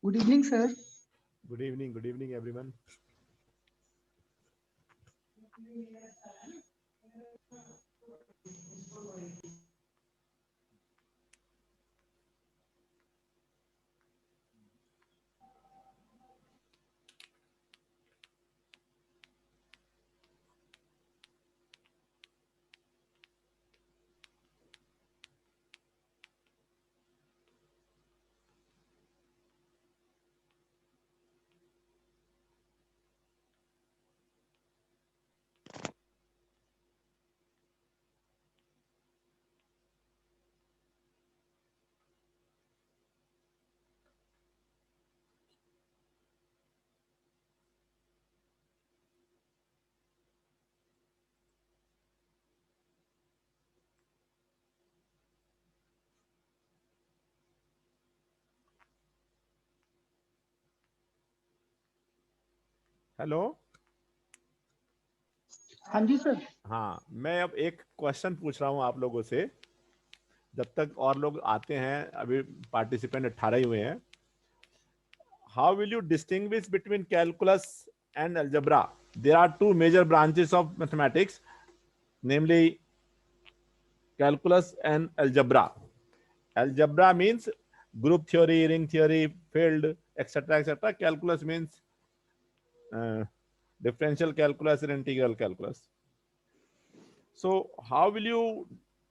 Good evening, sir. Good evening, everyone. Hello. हाँ जी sir. हाँ, मैं अब एक क्वेश्चन पूछ रहा हूँ आप लोगों से, जब तक और लोग आते हैं। अभी पार्टिसिपेंट 18 ही हुए हैं। How will you distinguish between calculus and algebra? There are two major branches of mathematics, namely calculus and algebra. Algebra means group theory, ring theory, field, etc., etc. Calculus means differential calculus and integral calculus. So how will you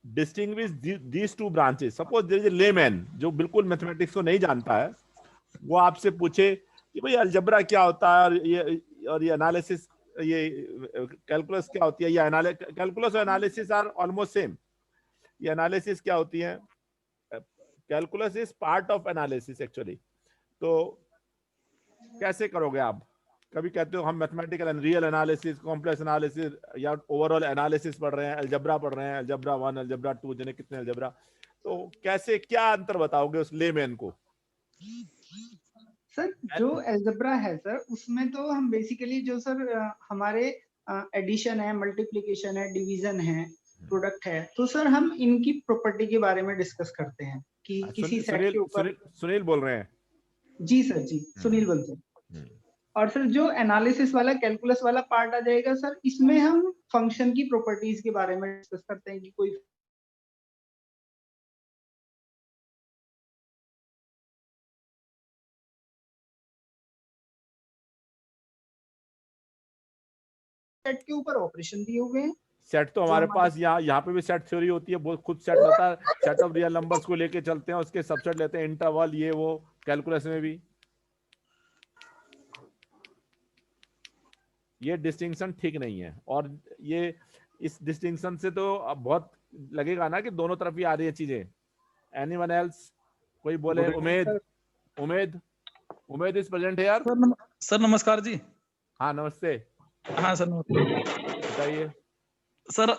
distinguish these two branches? Suppose there is a layman जो बिल्कुल mathematics को नहीं जानता है, वो आपसे पूछे कि भाई अलजेब्रा क्या होता है और ये एनालिसिस, ये कैलकुलस क्या होती है, ये कैलकुलस और एनालिसिस आर ऑलमोस्ट सेम। ये एनालिसिस क्या होती है? Calculus is part of analysis actually. तो कैसे करोगे आप? कभी कहते हो हम mathematical real analysis, complex analysis या ओवरऑल एनालिसिस पढ़ रहे हैं, अलजेब्रा पढ़ रहे हैं, अलजेब्रा 1, अलजेब्रा 2, जने कितने अलजेब्रा। तो कैसे, क्या अंतर बताओगे उस लेमैन को? सर जो अलजेब्रा है सर, उसमें तो हम बेसिकली जो सर हमारे एडिशन है, मल्टीप्लिकेशन है, डिवीजन है, प्रोडक्ट है, तो सर हम इनकी प्रॉपर्टी के बारे में डिस्कस करते हैं कि किसी सेट के ऊपर। सुनील बोल रहे हैं? जी सर, जी सुनील बोल रहे हैं। और सर जो एनालिसिस वाला, कैलकुलस वाला पार्ट आ जाएगा सर, इसमें हम फंक्शन की प्रॉपर्टीज के बारे में डिस्कस करते हैं कि कोई सेट के ऊपर ऑपरेशन दिए हुए हैं। सेट तो हमारे पास यहाँ पे भी सेट थ्योरी होती है, बहुत खुद सेट होता है। सेट ऑफ रियल नंबर्स को लेके चलते हैं, उसके सबसेट लेते हैं, इंटरवल, ये वो। कैलकुलस में भी ये डिस्टिंक्शन ठीक नहीं है। और ये इस डिस्टिंक्शन से तो अब बहुत लगेगा ना कि दोनों तरफ ही आ रही है चीजें। Anyone else? कोई बोले? उमेद, उमेद, उमेद इज प्रेजेंट है यार। सर नमस्कार जी। हाँ नमस्ते। हाँ सर नमस्ते। बताइए सर,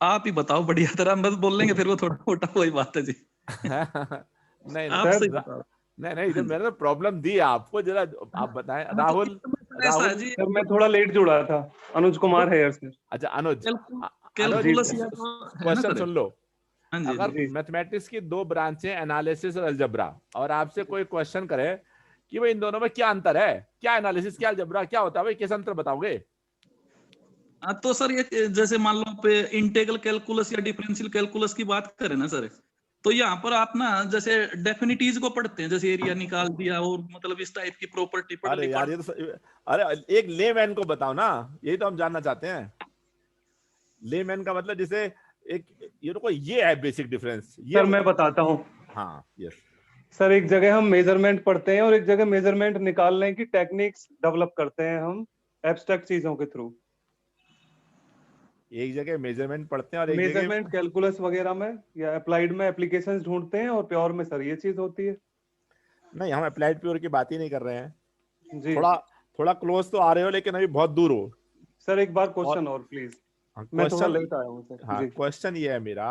आप ही बताओ, बढ़िया तरह बस बोल लेंगे, फिर वो थोड़ा मोटा वही बात है जी। नहीं आप सही बताओ। नहीं, इधर मैंने प्रॉब्लम दी आपको, जरा आप बताएं। राहुल, राहुल जी, सर मैं थोड़ा लेट जुड़ा था। अनुज कुमार है यार सर। अच्छा अनुज, कैलकुलस क्वेश्चन सुन लो। अगर मैथमेटिक्स की दो ब्रांच है, एनालिसिस और अलजेब्रा, और आपसे कोई क्वेश्चन करे कि भाई इन दोनों में क्या अंतर है, क्या एनालिसिस, क्या अलजेब्रा, क्या होता है भाई, कैसे अंतर बताओगे? तो सर ये जैसे मान लो पे इंटीग्रल कैलकुलस या डिफरेंशियल कैलकुलस की बात करें ना सर, तो यहाँ पर आप ना जैसे डेफिनिटीज को पढ़ते हैं, जैसे एरिया निकाल दिया और मतलब इस टाइप की प्रॉपर्टी पढ़ ली। अरे यार ये तो अरे एक लेमैन को बताओ ना, यही तो हम जानना चाहते हैं। लेमैन का मतलब जैसे एक ये है बेसिक डिफरेंस। सर मैं बताता हूँ। हाँ यस सर, एक जगह हम मेजरमेंट पढ़ते हैं और एक जगह मेजरमेंट निकालने की टेक्निक्स डेवलप करते हैं हम एब्स्ट्रैक्ट चीजों के थ्रू। एक जगह मेजरमेंट पढ़ते हैं और एक जगह मेजरमेंट कैलकुलस वगैरह में या अप्लाइड में एप्लीकेशंस ढूंढते हैं, और प्योर में सर ये चीज होती है। नहीं, हम अप्लाइड प्योर की बात ही नहीं कर रहे हैं जी। थोड़ा क्लोज तो आ रहे हो, लेकिन अभी बहुत दूर हो। सर एक बार क्वेश्चन और प्लीज। मैं थोड़ा लेट आया हूँ सर। हाँ, क्वेश्चन ये है मेरा,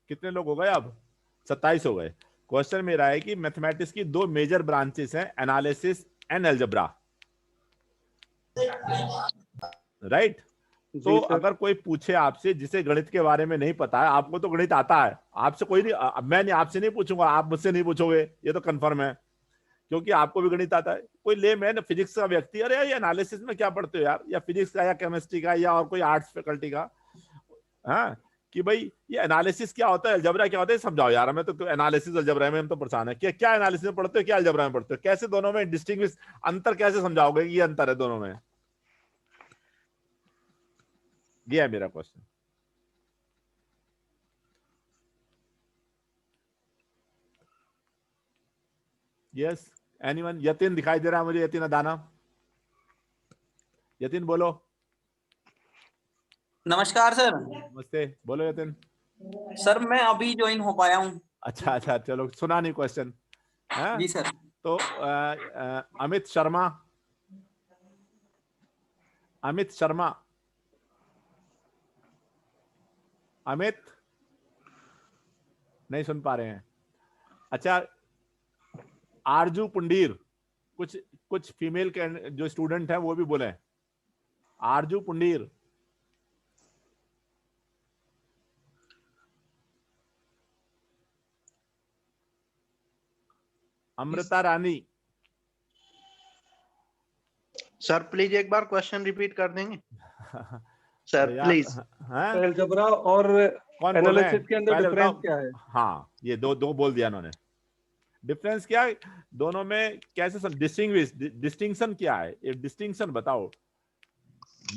कितने लोग हो गए अब? 27 हो गए। क्वेश्चन मेरा है कि मैथमेटिक्स की दो मेजर ब्रांचेस हैं, एनालिसिस एंड अलजेब्रा, राइट? तो अगर कोई पूछे आपसे जिसे गणित के बारे में नहीं पता है, आपको तो गणित आता है, आपसे कोई नहीं, मैं आपसे नहीं पूछूंगा, आप मुझसे नहीं पूछोगे, ये तो कंफर्म है, क्योंकि आपको भी गणित आता है। कोई लेमैन फिजिक्स का व्यक्ति, अरे यार ये एनालिसिस में क्या पढ़ते हो यार, या फिजिक्स का या केमिस्ट्री का या और कोई आर्ट्स फैकल्टी का, हाँ, कि भाई ये एनालिसिस क्या होता है, अलजेब्रा क्या होता है, समझाओ यार हमें। तो एनालिसिस अलजेब्रा में हम तो परेशान है, क्या एनालिसिस में पढ़ते हो, क्या अलजेब्रा में पढ़ते हो, कैसे दोनों में डिस्टिंग्विश, अंतर कैसे समझाओगे कि ये अंतर है दोनों में? ये है मेरा क्वेश्चन। Yes, anyone? यतिन दिखाई दे रहा है मुझे, यतिन अदाना, यतिन बोलो। नमस्कार सर। नमस्ते, बोलो यतिन। सर मैं अभी ज्वाइन हो पाया हूँ। अच्छा, चलो, सुना नहीं क्वेश्चन है? जी सर। तो अमित शर्मा, अमित नहीं सुन पा रहे हैं। अच्छा, आरजू पुंडीर, कुछ फीमेल के जो स्टूडेंट हैं वो भी बोले। आरजू पुंडीर, अमृता रानी। सर प्लीज एक बार क्वेश्चन रिपीट कर देंगे सर यार, प्लीज। हाँ? अलजेब्रा और कौन बोल रहे हैं? एनालिसिस के अंदर पहले डिफरेंस बताओ। क्या है? हाँ, ये दो बोल दिया उन्होंने। डिफरेंस क्या है दोनों में, कैसे डिस्टिंक्शन क्या है, एक डिस्टिंक्शन बताओ,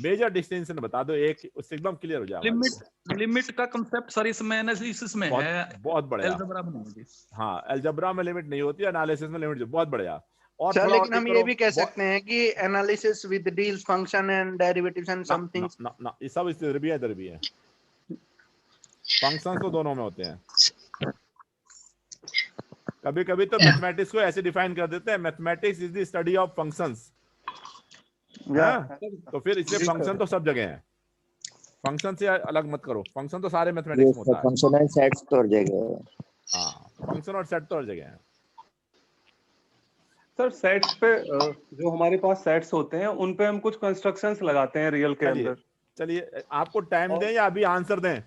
मेजर डिस्टिंक्शन बता दो एक, उससे एकदम क्लियर हो जाएगा। लिमिट का कांसेप्ट सर इसमें एनालिसिस में है, बहुत बढ़िया। अलजेब्रा में नहीं। हाँ, अलजेब्रा में लिमिट नहीं होती, एनालिसिस में लिमिट, बहुत बढ़िया। और सर थोड़ा लेकिन और हम करो। ये भी कह सकते हैं कि analysis with deals function and derivatives and something. ना, ये सब इधर भी है, इधर भी है। फंक्शंस तो दोनों में होते हैं। कभी कभी तो मैथमेटिक्स को ऐसे डिफाइन कर देते हैं, mathematics is the study of functions. तो फिर इसलिए फंक्शन तो सब जगह है, फंक्शन से अलग मत करो, फंक्शन तो सारे मैथमेटिक्स में होता है। फंक्शन एंड सेट्स तो हर जगह है। हाँ, फंक्शन और सेट तो हर जगह है। सर सेट्स पे जो हमारे पास सेट्स होते हैं उन पे हम कुछ कंस्ट्रक्शंस लगाते हैं रियल के अंदर। चलिए, आपको टाइम दें या अभी आंसर दें?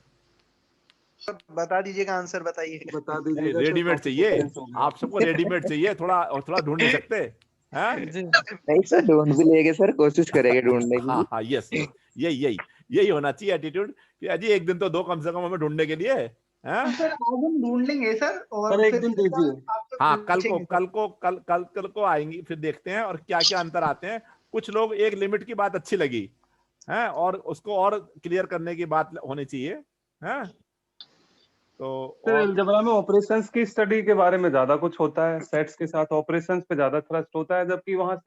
बता दीजिएगा, आंसर बताइए। बता दीजिएगा। रेडीमेड चाहिए आप सबको, रेडीमेड चाहिए, थोड़ा ढूंढ नहीं सकते हैं? नहीं सर, ढूंढ भी लेंगे सर, कोशिश करेंगे ढूंढने की। हाँ, यस, यही होना चाहिए एटीट्यूड कि अजी एक दिन तो दो कम से कम हमें ढूंढने के लिए है। सर आज हम ढूंढ लेंगे सर, और सर एक फिर दिन दीजिए। हाँ, कल पूछेंगे। को आएंगी, फिर देखते हैं और क्या क्या अंतर आते हैं। कुछ लोग, एक लिमिट की बात अच्छी लगी है और उसको और क्लियर करने की बात होनी चाहिए है। तो सर अलजेब्रा में ऑपरेशंस की स्टडी के बारे में ज्यादा कुछ होता है, सेट्स के साथ ऑपरेशंस पे ज्यादा थ्रस्ट होता है, जबकि वहाँ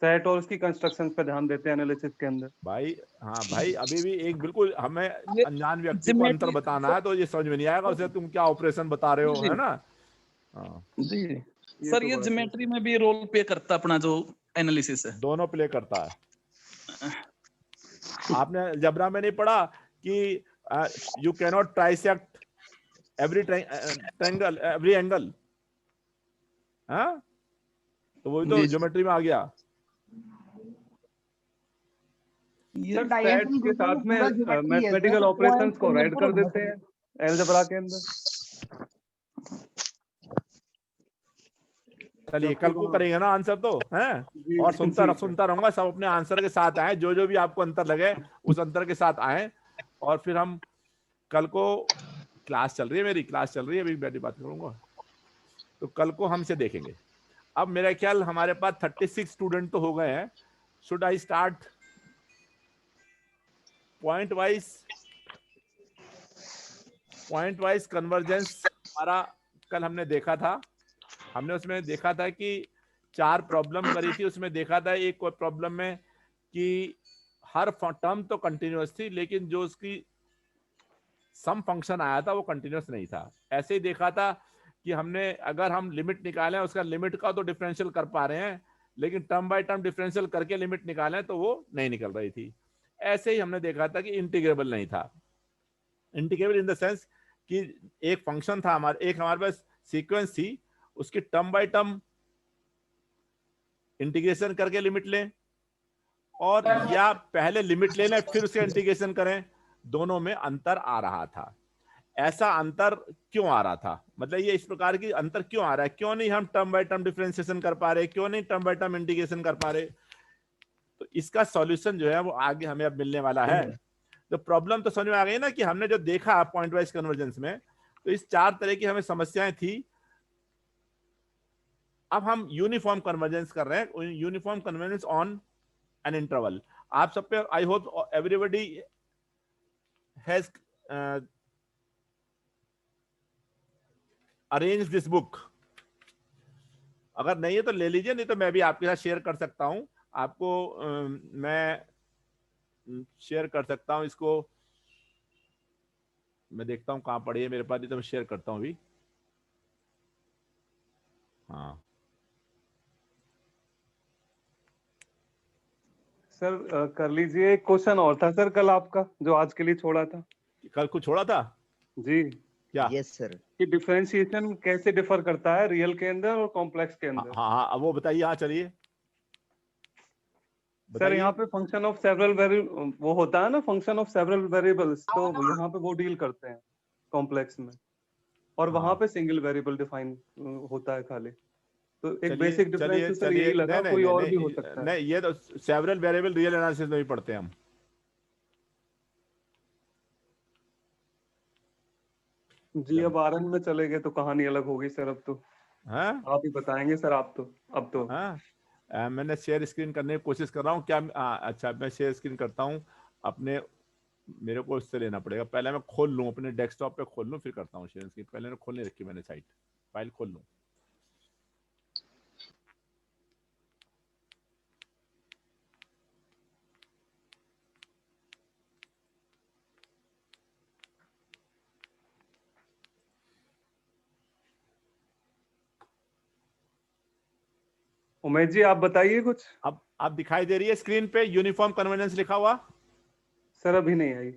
सेट और उसकी कंस्ट्रक्शंस पे ध्यान देते हैं एनालिसिस के अंदर। भाई, हाँ भाई, अभी भी एक बिल्कुल हमें अनजान व्यक्ति को अंतर बताना है, तो ये समझ में नहीं आएगा उसे तुम क्या ऑपरेशन बता रहे हो, है ना? जी सर, ये ज्योमेट्री में भी रोल प्ले करता अपना जो एनालिसिस है, दोनों प्ले करता है। आपने अलजेब्रा में नहीं पढ़ा कि you can not trisect every triangle, every angle, हाँ? तो वही तो ज्योमेट्री में आ गया। सर सेट्स के साथ में मैथमेटिकल ऑपरेशंस को राइट कर देते हैं अलजेब्रा के अंदर। चलिए, कल को करेंगे ना आंसर तो, हैं? और सुनता रहूंगा, सब अपने आंसर के साथ आए, जो भी आपको अंतर लगे उस अंतर के साथ आए, और फिर हम कल को, क्लास चल रही है, मेरी क्लास चल रही है, अभी बैठी बात करूंगा, तो कल को हमसे देखेंगे। अब मेरा ख्याल हमारे पास 36 स्टूडेंट तो हो गए हैं। Should I start point wise convergence? हमारा कल हमने देखा था, हमने उसमें देखा था कि 4 प्रॉब्लम करी थी। उसमें देखा था एक प्रॉब्लम में कि हर टर्म तो कंटिन्यूअस थी, लेकिन जो उसकी सम फंक्शन आया था वो कंटिन्यूअस नहीं था। ऐसे ही देखा था कि हमने, अगर हम लिमिट निकालें, उसका लिमिट का तो डिफरेंशियल कर पा रहे हैं, लेकिन टर्म बाय टर्म डिफरेंशियल करके लिमिट निकालें तो वो नहीं निकल रही थी। ऐसे ही हमने देखा था कि इंटीग्रेबल नहीं था। इंटीग्रेबल इन द सेंस कि एक फंक्शन था हमारे पास सीक्वेंस थी, उसकी टर्म बाय टर्म इंटीग्रेशन करके लिमिट लें, और या पहले लिमिट ले लें फिर उसके इंटीग्रेशन करें, दोनों में अंतर आ रहा था। ऐसा अंतर क्यों आ रहा था, मतलब ये इस प्रकार की अंतर क्यों आ रहा है, क्यों नहीं हम टर्म बाय टर्म डिफरेंशिएशन कर पा रहे, क्यों नहीं टर्म बाय टर्म इंटीग्रेशन कर पा रहे। तो इसका सॉल्यूशन जो है वो आगे हमें अब मिलने वाला है। तो प्रॉब्लम तो समझ में आ गई ना कि हमने जो देखा पॉइंट वाइज कन्वर्जेंस में, तो इस 4 तरह की हमें समस्याएं थी। अब हम यूनिफॉर्म कन्वर्जेंस कर रहे हैं, uniform convergence on an interval. आप सब पे I hope everybody has arrange this book. अगर नहीं है तो ले लीजिए, नहीं तो मैं भी आपके साथ शेयर कर सकता हूं। आपको मैं शेयर कर सकता हूं इसको। मैं देखता हूं कहां पड़ी है मेरे पास, नहीं तो मैं शेयर करता हूं अभी। हाँ सर कर लीजिए। एक क्वेश्चन और था सर कल आपका, जो आज के लिए छोड़ा था। कल कुछ छोड़ा था जी, क्या? Yes sir. कि डिफरेंशिएशन कैसे डिफर करता है रियल के अंदर और कॉम्प्लेक्स के हाँ अंदर। हाँ अब वो बताइए। हाँ चलिए सर बताइए। यहाँ पे फंक्शन ऑफ सेवरल वो होता है ना, फंक्शन ऑफ सेवरल वेरिएबल्स, तो यहाँ पे वो डील करते हैं कॉम्प्लेक्स में, और वहां हाँ। पे सिंगल वेरिएबल डिफाइन होता है खाली। तो एक चलिए बेसिक चलिए डिफरेंस सर चलिए, यही लगा, नहीं कोई नहीं और भी हो नहीं सकता है। नहीं, ये तो सेवरल वेरिएबल रियल एनालिसिस में भी पढ़ते हैं हम। जी, अब आरएन में चले गए तो कहानी अलग होगी सर। अब तो हाँ आप ही बताएंगे सर। आप तो अब तो हाँ मैंने शेयर स्क्रीन करने की कोशिश कर रहा हूँ क्या। अच्छा मैं शेयर स्क्रीन करता हूँ अपने, मेरे को इससे लेना पड़ेगा। पहले मैं खोल लूँ अपने डेस्कटॉप पे, खोल लूँ फिर करता हूँ शेयर स्क्रीन। पहले खोल नहीं रखी मैंने साइट, फाइल खोल लूँ। उमेश जी आप बताइए कुछ। अब दिखाई दे रही है स्क्रीन पे यूनिफॉर्म कन्वर्जेंस लिखा हुआ? सर अभी नहीं आई।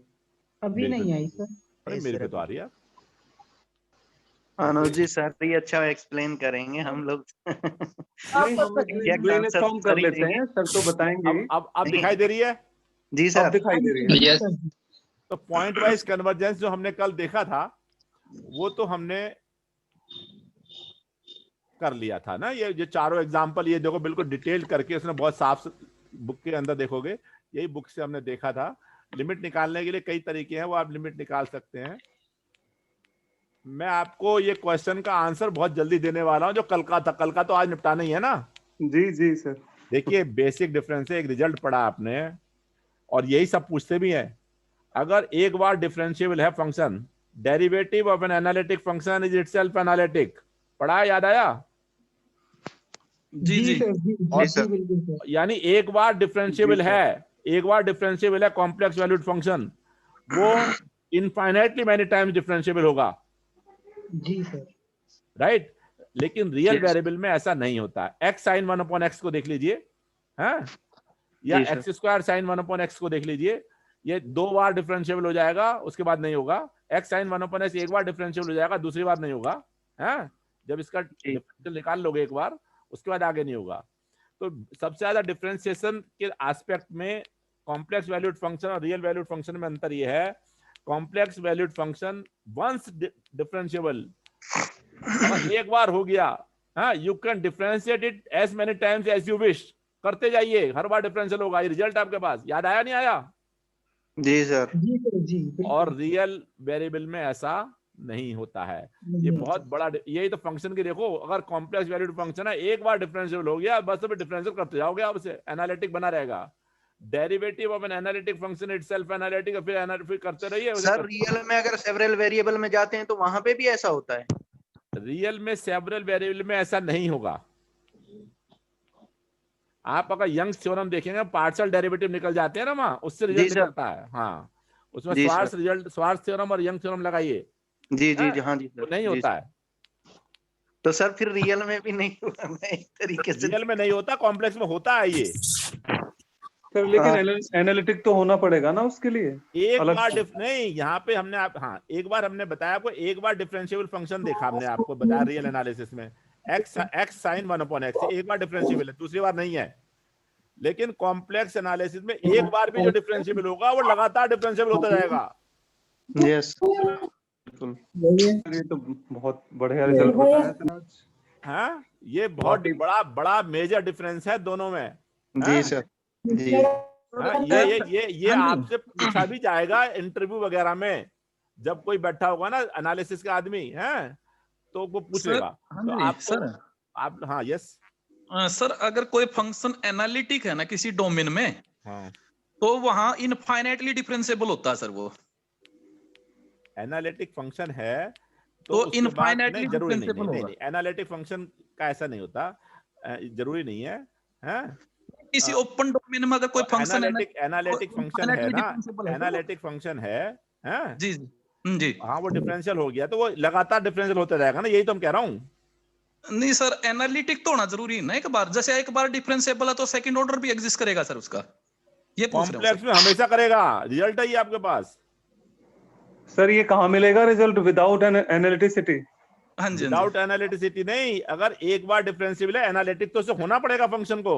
अभी नहीं आई सर। अरे मेरे पे तो आ रही है। अनुज जी सर ये अच्छा एक्सप्लेन करेंगे हम लोग। नहीं, हम ब्रेन स्टॉर्म कर लेते हैं, सर तो बताएंगे ही। अब दिखाई दे रही है? जी अब सर दिखाई दे रही है। तो पॉइंट वाइज कन्वर्जेंस जो हमने कल देखा था वो तो हमने कर लिया था ना। ये चारों एग्जांपल ये देखो बिल्कुल डिटेल करके उसने बहुत साफ बुक के अंदर देखोगे, यही बुक से हमने देखा था। लिमिट निकालने के लिए कई तरीके हैं, वो आप लिमिट निकाल सकते हैं। मैं आपको ये क्वेश्चन का आंसर बहुत जल्दी देने वाला हूं जो कल का था। कल का तो आज निपटाना ही है ना। जी जी सर। देखिए बेसिक डिफरेंस है, एक रिजल्ट पढ़ा आपने और यही सब पूछते भी हैं। अगर एक बार डिफरेंशिएबल है function, derivative of an analytic function is itself analytic. पढ़ा, याद आया? जी जी और यानी एक बार डिफरेंशिएबल है, एक बार डिफरेंशिएबल है कॉम्प्लेक्स वैल्यूड फंक्शन, वो इनफाइनाइटली मैनी टाइम्स डिफरेंशिएबल होगा। जी सर। राइट? लेकिन रियल वेरिएबल में ऐसा नहीं होता। एक्स साइन 1/x को देख लीजिए, हाँ, या एक्स स्क्वायर साइन 1/x को देख लीजिए। ये 2 बार डिफरेंशिएबल हो जाएगा, उसके बाद नहीं होगा। एक्स साइन 1/x एक बार डिफरेंशिएबल हो जाएगा, दूसरी बार नहीं होगा। हाँ, जब इसका डिफरेंशियल निकाल लोगे एक बार, उसके बाद आगे नहीं होगा। तो सबसे ज्यादा डिफरेंशिएशन के एस्पेक्ट में कॉम्प्लेक्स वैल्यूड फंक्शन और रियल वैल्यूड फंक्शन में अंतर यह है, complex valued function once differentiable, अगर एक बार हो गया, हाँ, you can differentiate it as many times as you wish. करते जाइए, हर बार डिफरेंशियल होगा। ये रिजल्ट आपके पास याद आया नहीं आया? जी सर। जी सर जी। और रियल वेरिएबल में ऐसा नहीं होता है। ये बहुत बड़ा, यही तो फंक्शन की देखो, अगर कॉम्प्लेक्स वैल्यूड फंक्शन है, एक बार डिफरेंशियल हो गया बस, डिफरेंशियल करते जाओगे आप, उसे एनालिटिक बना रहेगा। Derivative of an analytic function itself analytic, फिर करते रहिए। सर रियल में अगर सेवरल वेरिएबल में जाते हैं तो वहां पे भी ऐसा होता है? रियल में सेवरल वेरिएबल में ऐसा नहीं होगा। आप अगर यंग्स थ्योरम देखेंगे, पार्शियल डेरिवेटिव निकल जाते हैं ना वहां, उससे रिजल्ट निकलता है। हाँ, उसमें स्वार्ट्ज थ्योरम और यंग थ्योरम लगाइए। जी जी जी, हाँ जी सर। तो नहीं होता है। तो सर फिर रियल में भी नहीं होता है एक तरीके से? रियल में नहीं होता, कॉम्प्लेक्स में होता है ये। सर लेकिन एनालिटिक तो होना पड़ेगा ना उसके लिए। एक बार नहीं, यहाँ पे हमने हाँ, एक बार हमने बताया आपको, एक बार डिफरेंशिएबल फंक्शन देखा हमने आपको बताया रियल एनालिसिस में, एक्स साइन 1/x, एक बार डिफरेंशिएबल है, दूसरी बार नहीं है। लेकिन कॉम्प्लेक्स एनालिसिस में एक बार भी जो डिफरेंशिएबल होगा वो लगातार डिफरेंशिएबल होता जाएगा। यस। ये तो बहुत बढ़िया रिजल्ट बताया सर आज। हाँ, ये बहुत बड़ा मेजर डिफरेंस है दोनों में। जी सर जी। हाँ, ये हाँ जी। आपसे पूछा भी जाएगा इंटरव्यू वगैरह में, जब कोई बैठा होगा ना एनालिसिस का आदमी है तो वो पूछ सर, लेगा। हाँ तो जी, आप सर। आप हाँ यस सर अगर कोई फंक्शन एनालिटिक है ना किसी डोमेन में, हाँ, तो वहां इनफाइनाइटली डिफरेंशिएबल होता है सर वो। एनालिटिक फंक्शन है तो तो उसके बाद infinitely नहीं जरूरी नहीं differentiable नहीं होगा। नहीं एनालिटिक फंक्शन का ऐसा नहीं होता, जरूरी नहीं है। हैं? किसी अ, ओपन डोमेन में अगर कोई फंक्शन है ना, एनालिटिक फंक्शन है ना, डिफरेंशिएबल है तो एनालिटिक फंक्शन है हैं? जी जी जी। हाँ, वो डिफरेंशियल हो गया तो वो लगातार डिफरेंशियल होता रहेगा ना, यही तो हम कह रहा हूँ। नहीं सर, एनालिटिक तो होना जरूरी है ना, एक बार जैसे एक बार डिफरेंशिएबल है तो सेकंड ऑर्डर भी एग्जिस्ट करेगा सर उसका, ये पूछ रहे हूँ कॉम्प्लेक्स सर। में हमेशा करेगा, रिजल्ट है ये आपके पास। सर ये कहाँ मिलेगा रिजल्ट विदाउट एनालिटिसिटी? हाँ जी हाँ जी। विदाउट एनालिटिसिटी नहीं, अगर एक बार डिफरेंशिएबल है, एनालिटिक तो उसे होना पड़ेगा फंक्शन को,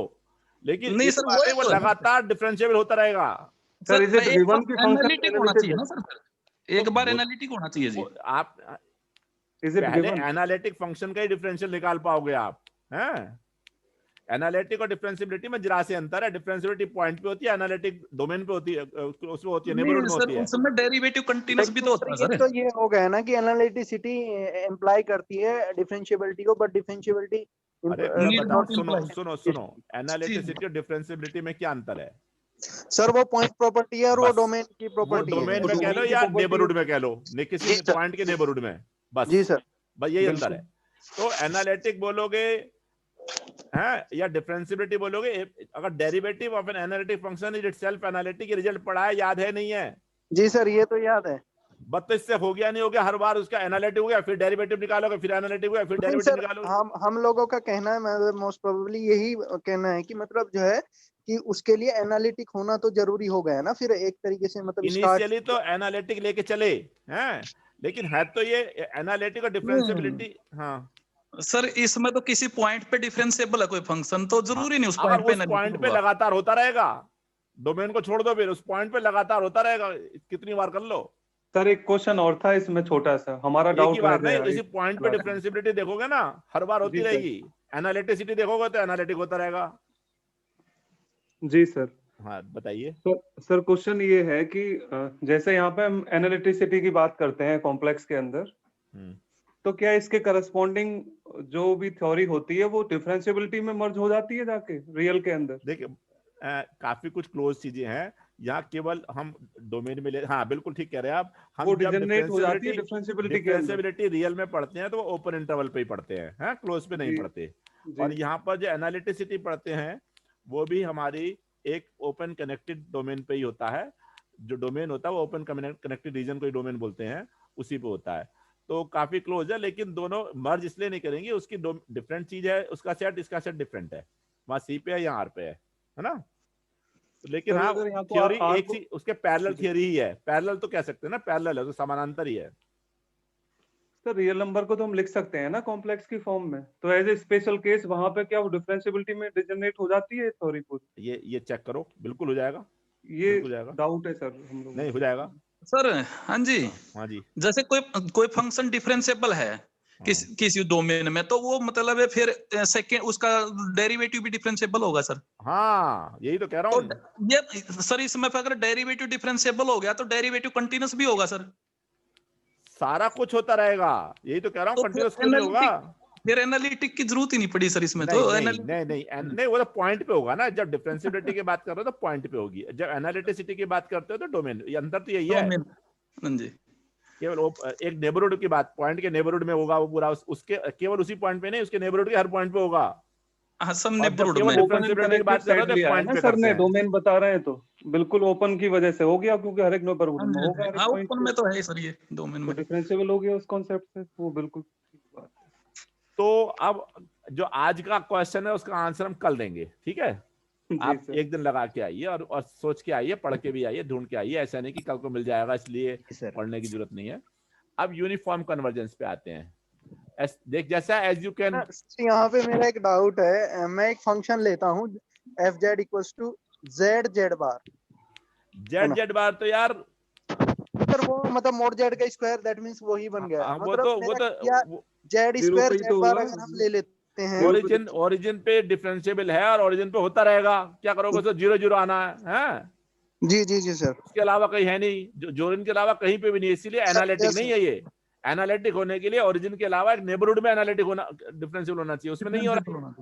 लेकिन नहीं इस सर, बार वही नहीं, वो तो है ना। लगातार डिफरेंशिएबल होता रहेगा। सर इज इट एक गिवन बार की फंक्शन एनालिटिक होना चाहिए ना एनालिटिक? सर, एक बार वो- एनालिटिक होना चाहिए जी। आप इज इट पहले गिवन? एनालिटिक फंक्शन का ही डिफरेंशियल निकाल पाओगे आप हैं? एनालिटिक और डिफरेंशिएबिलिटी में जरा से अंतर है, डिफरेंशिएबिलिटी पॉइंट पे होती है, एनालिटिक डोमेन पे होती है, उसमें होती है, नेबरहुड नहीं में सर, होती है। उसमें डेरिवेटिव कंटीन्यूअस भी लेकिन तो सर होता है ये सर। तो ये हो गया ना कि एनालिटिसिटी इम्प्लाई करती है डिफरेंशिएबिलिटी को, बट डिफरेंशिएबिलिटी अरे मैं Need बताऊं, not सुनो imply। सुनो सुनो, एनालिटिसिटी और डिफरेंशिएबिलिटी में क्या अंतर है? सर वो पॉइंट प्रॉपर्टी है और वो बस, डोमेन की वो प्रॉपर्टी है। डोमेन वो में कह लो डोमेन की या प्रॉपर्टी नेबरहुड है। में कह लो, किसी जी सर। पॉइंट के नेबरहुड में, बस जी सर। बस यही अंतर बिल्कुल। है। तो एनालिटिक बोलोगे हैं या डिफरेंशिएबिलिटी बोलोगे, अगर derivative of an analytic function is itself analytic, result पढ़ा है, याद है नहीं है? जी सर, ये तो याद है। बस तो इससे हो गया नहीं हो गया, हर बार उसका एनालिटिक हो गया, फिर डेरिवेटिव निकालोगे, फिर एनालिटिक हो गया, फिर नहीं डेरिवेटिव सर, निकालोगे। हम लोगों का कहना है, मैं मोस्ट प्रोबेबली यही कहना है कि मतलब जो है कि उसके लिए एनालिटिक होना तो जरूरी हो गया ना, फिर एक तरीके से मतलब स्टार्ट। इनिशियली तो एनालिटिक लेके चले हैं, लेकिन है तो ये एनालिटिक और डिफरेंशिएबिलिटी। हाँ, सर इसमें तो किसी पॉइंट पे डिफरेंशिएबल है कोई फंक्शन, तो जरूरी नहीं उस अगर पॉइंट पे उस एनालिटिक पॉइंट पे होगा। लगातार होता रहेगा, डोमेन को छोड़ दो, फिर उस पॉइंट पे लगातार होता रहेगा, कितनी बार कर लो। सर एक क्वेश्चन और था इसमें छोटा सा, हमारा एक ही डाउट रह बार नहीं, गया इसी पॉइंट पे डिफरेंशिएबिलिटी देखोगे ना, हर बार होती जी सर। रहेगी। एनालिटिसिटी देखोगे तो एनालिटिक होता रहेगा। जी सर। हाँ बताइए। सर क्वेश्चन ये है कि जैसे यहाँ पे हम एनालिटिसिटी की बात करते हैं कॉम्प्लेक्स के अंदर, तो क्या इसके करस्पॉन्डिंग जो भी थ्योरी होती है वो डिफरेंशिएबिलिटी में मर्ज हो जाती है जाके रियल के अंदर? देखिए, काफी कुछ क्लोज चीजें हैं, यहाँ केवल हम डोमेन में ले, हाँ बिल्कुल ठीक कह रहे हैं आप। हम वो जब डिजनरेट हो जाती है डिफरेंशिएबिलिटी के अंदर। डिफरेंशिएबिलिटी रियल में पढ़ते हैं तो वो ओपन इंटरवल पे ही पढ़ते हैं, क्लोज पे नहीं जी, पढ़ते। जी। और यहाँ पर जो एनालिटिसिटी पढ़ते हैं वो भी हमारी एक ओपन कनेक्टेड डोमेन पे ही होता है। जो डोमेन होता है वो ओपन कनेक्टेड रीजन को ही डोमेन बोलते हैं, उसी पे होता है। तो काफी क्लोज है, लेकिन दोनों मर्ज इसलिए नहीं करेंगे, उसकी डिफरेंट चीज है, उसका सेट इसका सेट डिफरेंट है, वहां सी पे है यहाँ आर पे है ना। लेकिन सर, हाँ, अगर यहाँ को थ्योरी आर एक को- सी उसके पैरेलल थ्योरी ही है, पैरेलल तो कह सकते हैं ना, पैरेलल है तो समानांतर ही है। सर रियल नंबर को तो हम लिख सकते हैं ना कॉम्प्लेक्स की फॉर्म में, तो एज ए स्पेशल केस वहां पे क्या वो डिफरेंशिएबिलिटी में डिजनरेट हो जाती है थ्योरी पूरी? ये चेक करो, बिल्कुल हो जाएगा, ये बिल्कुल हो जाएगा। डाउट है सर हम लोगों नहीं को। हो जाएगा। सर हाँ जी, हाँ जी, जैसे कोई फंक्शन डिफरेंशिएबल है किसी डोमेन में, तो वो मतलब है फिर सेकंड उसका डेरिवेटिव भी डिफरेंशिएबल होगा सर। हाँ यही तो कह रहा तो हूँ। ये सर इसमें अगर डेरिवेटिव डिफरेंशिएबल हो गया तो डेरिवेटिव कंटीन्यूअस भी होगा सर। सारा कुछ होता रहेगा, यही तो कह रहा हूँ, तो कंटिन्यूस क्यों नहीं होगा? फिर एनालिटिक की जरूरत ही नहीं पड़ी सर इसमें। नहीं तो नहीं analytic- नहीं नहीं नहीं, वो तो पॉइंट पे होगा ना, जब डिफरेंशिएबिलिटी की बात कर रहे हो तो पॉइंट पे होगी, जब एनालिटिसिटी की बात करते हो तो डोमेन, ये अंतर तो यही है। हाँ जी। केवल एक नेबरहुड की बात, पॉइंट के नेबरहुड में होगा वो पूरा, उसके केवल उसी पॉइंट पे नहीं, उसके नेबरहुड के हर पॉइंट पे होगा। हाँ सब और जब नेबरहुड केवल में। ओपन एंड डिफरेंशिएबिलिटी की बात कनेक्टेड कर रहे हो सेट तो लिया है पॉइंट ना पे सर करते ने, हैं। डोमेन बता रहे हैं तो बिल्कुल ओपन की वजह से हो गया, क्योंकि हर एक नेबरहुड में होगा हर एक हाँ पॉइंट पे, ओपन में तो है सर ये डोमेन तो में। डिफरेंशिएबल हो गया उस कॉन्सेप्ट से, वो बिल्कुल ठीक बात है। तो अब जो आज का क्वेश्चन है उसका आंसर हम कल देंगे, ठीक है? जी आप सर। एक दिन लगा के आइए और सोच के आइए, पढ़ के भी आइए, ढूंढ के आइए, ऐसा नहीं कि कल को मिल जाएगा इसलिए सर। पढ़ने की जरूरत नहीं है। अब यूनिफॉर्म कन्वर्जेंस पे आते हैं। देख जैसा एज यू कैन, यहाँ पे मेरा एक डाउट है, मैं एक फंक्शन लेता हूँ fz equals to z z बार, जेड जेड बार तो यार सर वो मतलब मोड जेड का स्क्वायर दैट मींस वही बन गया। हाँ, मतलब या वो जेड जीरो स्क्वायर पे ही जेड तो बार होगा। अगर हम ले लेते हैं ओरिजिन पे डिफरेंशिएबल है और ओरिजिन पे होता रहेगा, क्या करोगे? तो 0 0 आना है? जी जी जी सर। उसके अलावा कहीं है नहीं, जोरिन के अलावा कहीं पे भी नहीं, इसीलिए एनालिटिक नहीं है ये। एनालिटिक होने के लिए ओरिजिन के अलावा एक नेबरहुड में एनालिटिक होना, डिफरेंशियल होना चाहिए, उसमें नहीं हो रहा,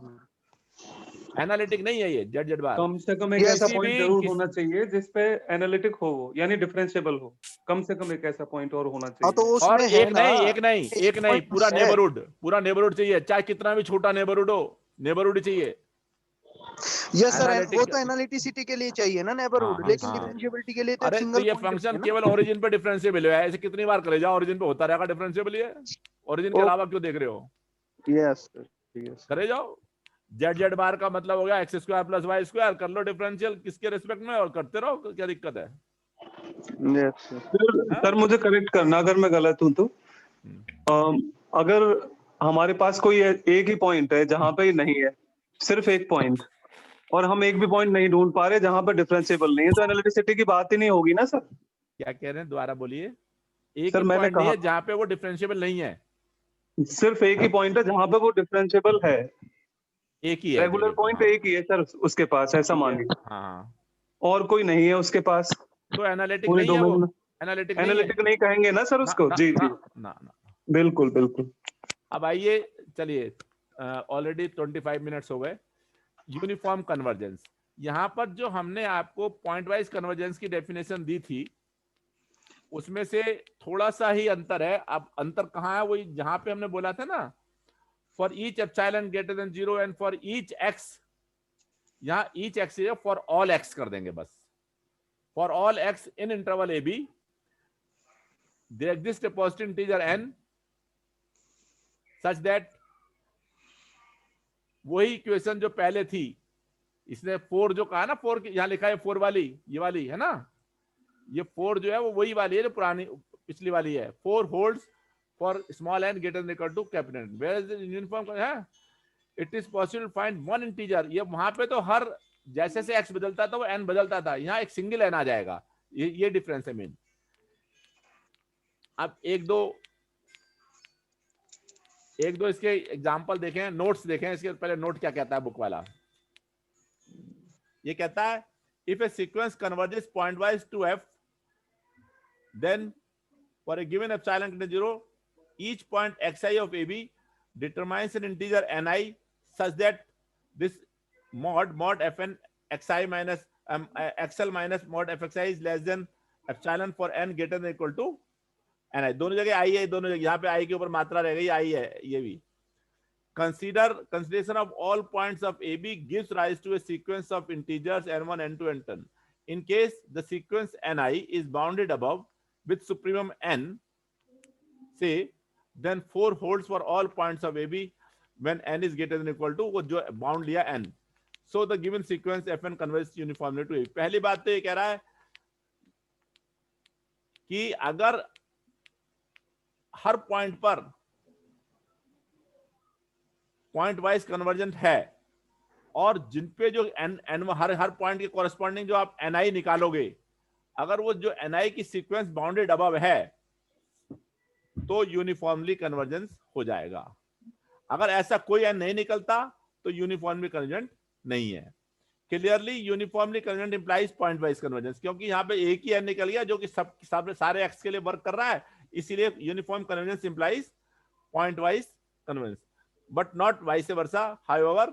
एनालिटिक नहीं है ये जेड जेड बार। कम से कम एक Yes, ऐसा किसी पॉइंट भी जरूर होना चाहिए जिसपे एनालिटिक हो वो, यानी डिफरेंशिएबल हो। कम से कम एक ऐसा पॉइंट और होना हाँ तो चाहिए। और उसमें है एक ना, नहीं, एक नहीं, एक नहीं, point पूरा है। नेबरहुड चाहिए, चाहे कितना भी छोटा नेबरहुड हो, नेबरहुड चाहिए। यस सर, वो एनालिटिक, तो एनालिटिसिटी के लिए चाहिए ना हाँ नेबरहुड, हाँ लेकिन हाँ। डिफरेंशिएबिलिटी के लिए तो एक अरे तो सिंगल ये पॉइंट फंक्शन है ना। केवल ओरिजिन पे डिफरेंशिएबल है, ऐसे कितनी बार करे जाओ, ओरिजिन पे होता रहेगा डिफरेंशिएबल, ये ओरिजिन के अलावा क्यों देख रहे हो? यस सर, यस करे जाओ। जेड जेड बार का मतलब हो गया x square plus y square, कर लो डिफरेंशियल किसके रिस्पेक्ट में और करते रहो, क्या दिक्कत है? Yes sir. हाँ? सर मुझे करेक्ट करना अगर मैं गलत हूं तो। अगर हमारे पास कोई एक ही पॉइंट है जहां पे नहीं है, सिर्फ एक पॉइंट, और हम एक भी पॉइंट नहीं ढूंढ पा रहे जहां पर डिफरेंशिएबल नहीं है, तो एनालिटिसिटी की बात ही नहीं होगी ना सर। क्या कह रहे हैं, दोबारा बोलिए। एक सर ही मैंने पॉइंट नहीं कहा है जहां पे वो डिफरेंशिएबल नहीं है, सिर्फ एक ही पॉइंट है जहां पे वो डिफरेंशिएबल है। एक ही है, रेगुलर चलिए तो, पॉइंट हाँ एक ही है सर उसके पास, ऐसा ठीक है, मान लीजिए, हाँ हाँ, और कोई नहीं है उसके पास तो एनालिटिक पूरे नहीं है वो, डोमेन में। एनालिटिक नहीं है एनालिटिक नहीं कहेंगे ना सर ना उसको। ना जी ना जी, ना, ना। बिल्कुल बिल्कुल। अब आइए, चलिए, ऑलरेडी 25 मिनट्स हो गए। यूनिफॉर्म कन्वर्जेंस, यहाँ पर जो हमने आपको पॉइंट वाइज कन्वर्जेंस की डेफिनेशन दी थी, उसमें से थोड़ा सा ही अंतर है। अब अंतर कहाँ है? वही जहां पे हमने बोला था ना, for each epsilon greater than 0 and for each x, यहाँ each x for all x कर देंगे बस। For all x in interval a b there exists a positive integer n such that, वही इक्वेशन जो पहले थी, इसने 4 जो कहा ना, 4 यहां लिखा है 4 वाली, ये वाली है ना, ये 4 जो है वो वही वाली है जो पुरानी पिछली वाली है। 4 holds for small n greater than equal to capital n, where is uniform है, it is possible to find one integer. ये वहां पे तो हर जैसे से x बदलता था वो n बदलता था, यहाँ एक सिंगल n आ जाएगा, ये डिफरेंस है मेन। अब एक दो इसके एग्जांपल देखें, नोट्स देखें। इसके पहले नोट क्या कहता है बुक वाला, ये कहता है if a sequence converges pointwise to f, then for a given epsilon greater than 0, each point xi of ab determines an integer ni such that this mod fn xi minus xl minus mod fxi is less than epsilon for n greater than equal to ni। दोनों जगह आई है, दोनों जगह, यहाँ पे आई के ऊपर मात्रा रह गई, आई है ये भी। Consideration of all points of AB gives rise to a sequence of integers n1, n2, n10. In case the sequence ni is bounded above with supremum n, say, then 4 holds for all points of AB when n is greater than equal to, वो जो bound लिया n, so the given sequence fn converges uniformly to AB। पहली बात तो ये कह रहा है कि अगर हर पॉइंट पर पॉइंट वाइज कन्वर्जेंट है, और जिन पे जो n हर पॉइंट के कॉरेस्पॉन्डिंग जो आप ni निकालोगे, अगर वो जो ni की सीक्वेंस बाउंडेड अबव है तो यूनिफॉर्मली कन्वर्जेंस हो जाएगा। अगर ऐसा कोई n नहीं निकलता तो यूनिफॉर्मली कन्वर्जेंट नहीं है। Clearly uniformly convergent implies point wise convergence, क्योंकि यहाँ पे एक ही n निकल गया जो कि सब सारे x के लिए वर्क कर रहा है, इसीलिए uniform convergence implies point wise convergence, but not vice versa. However,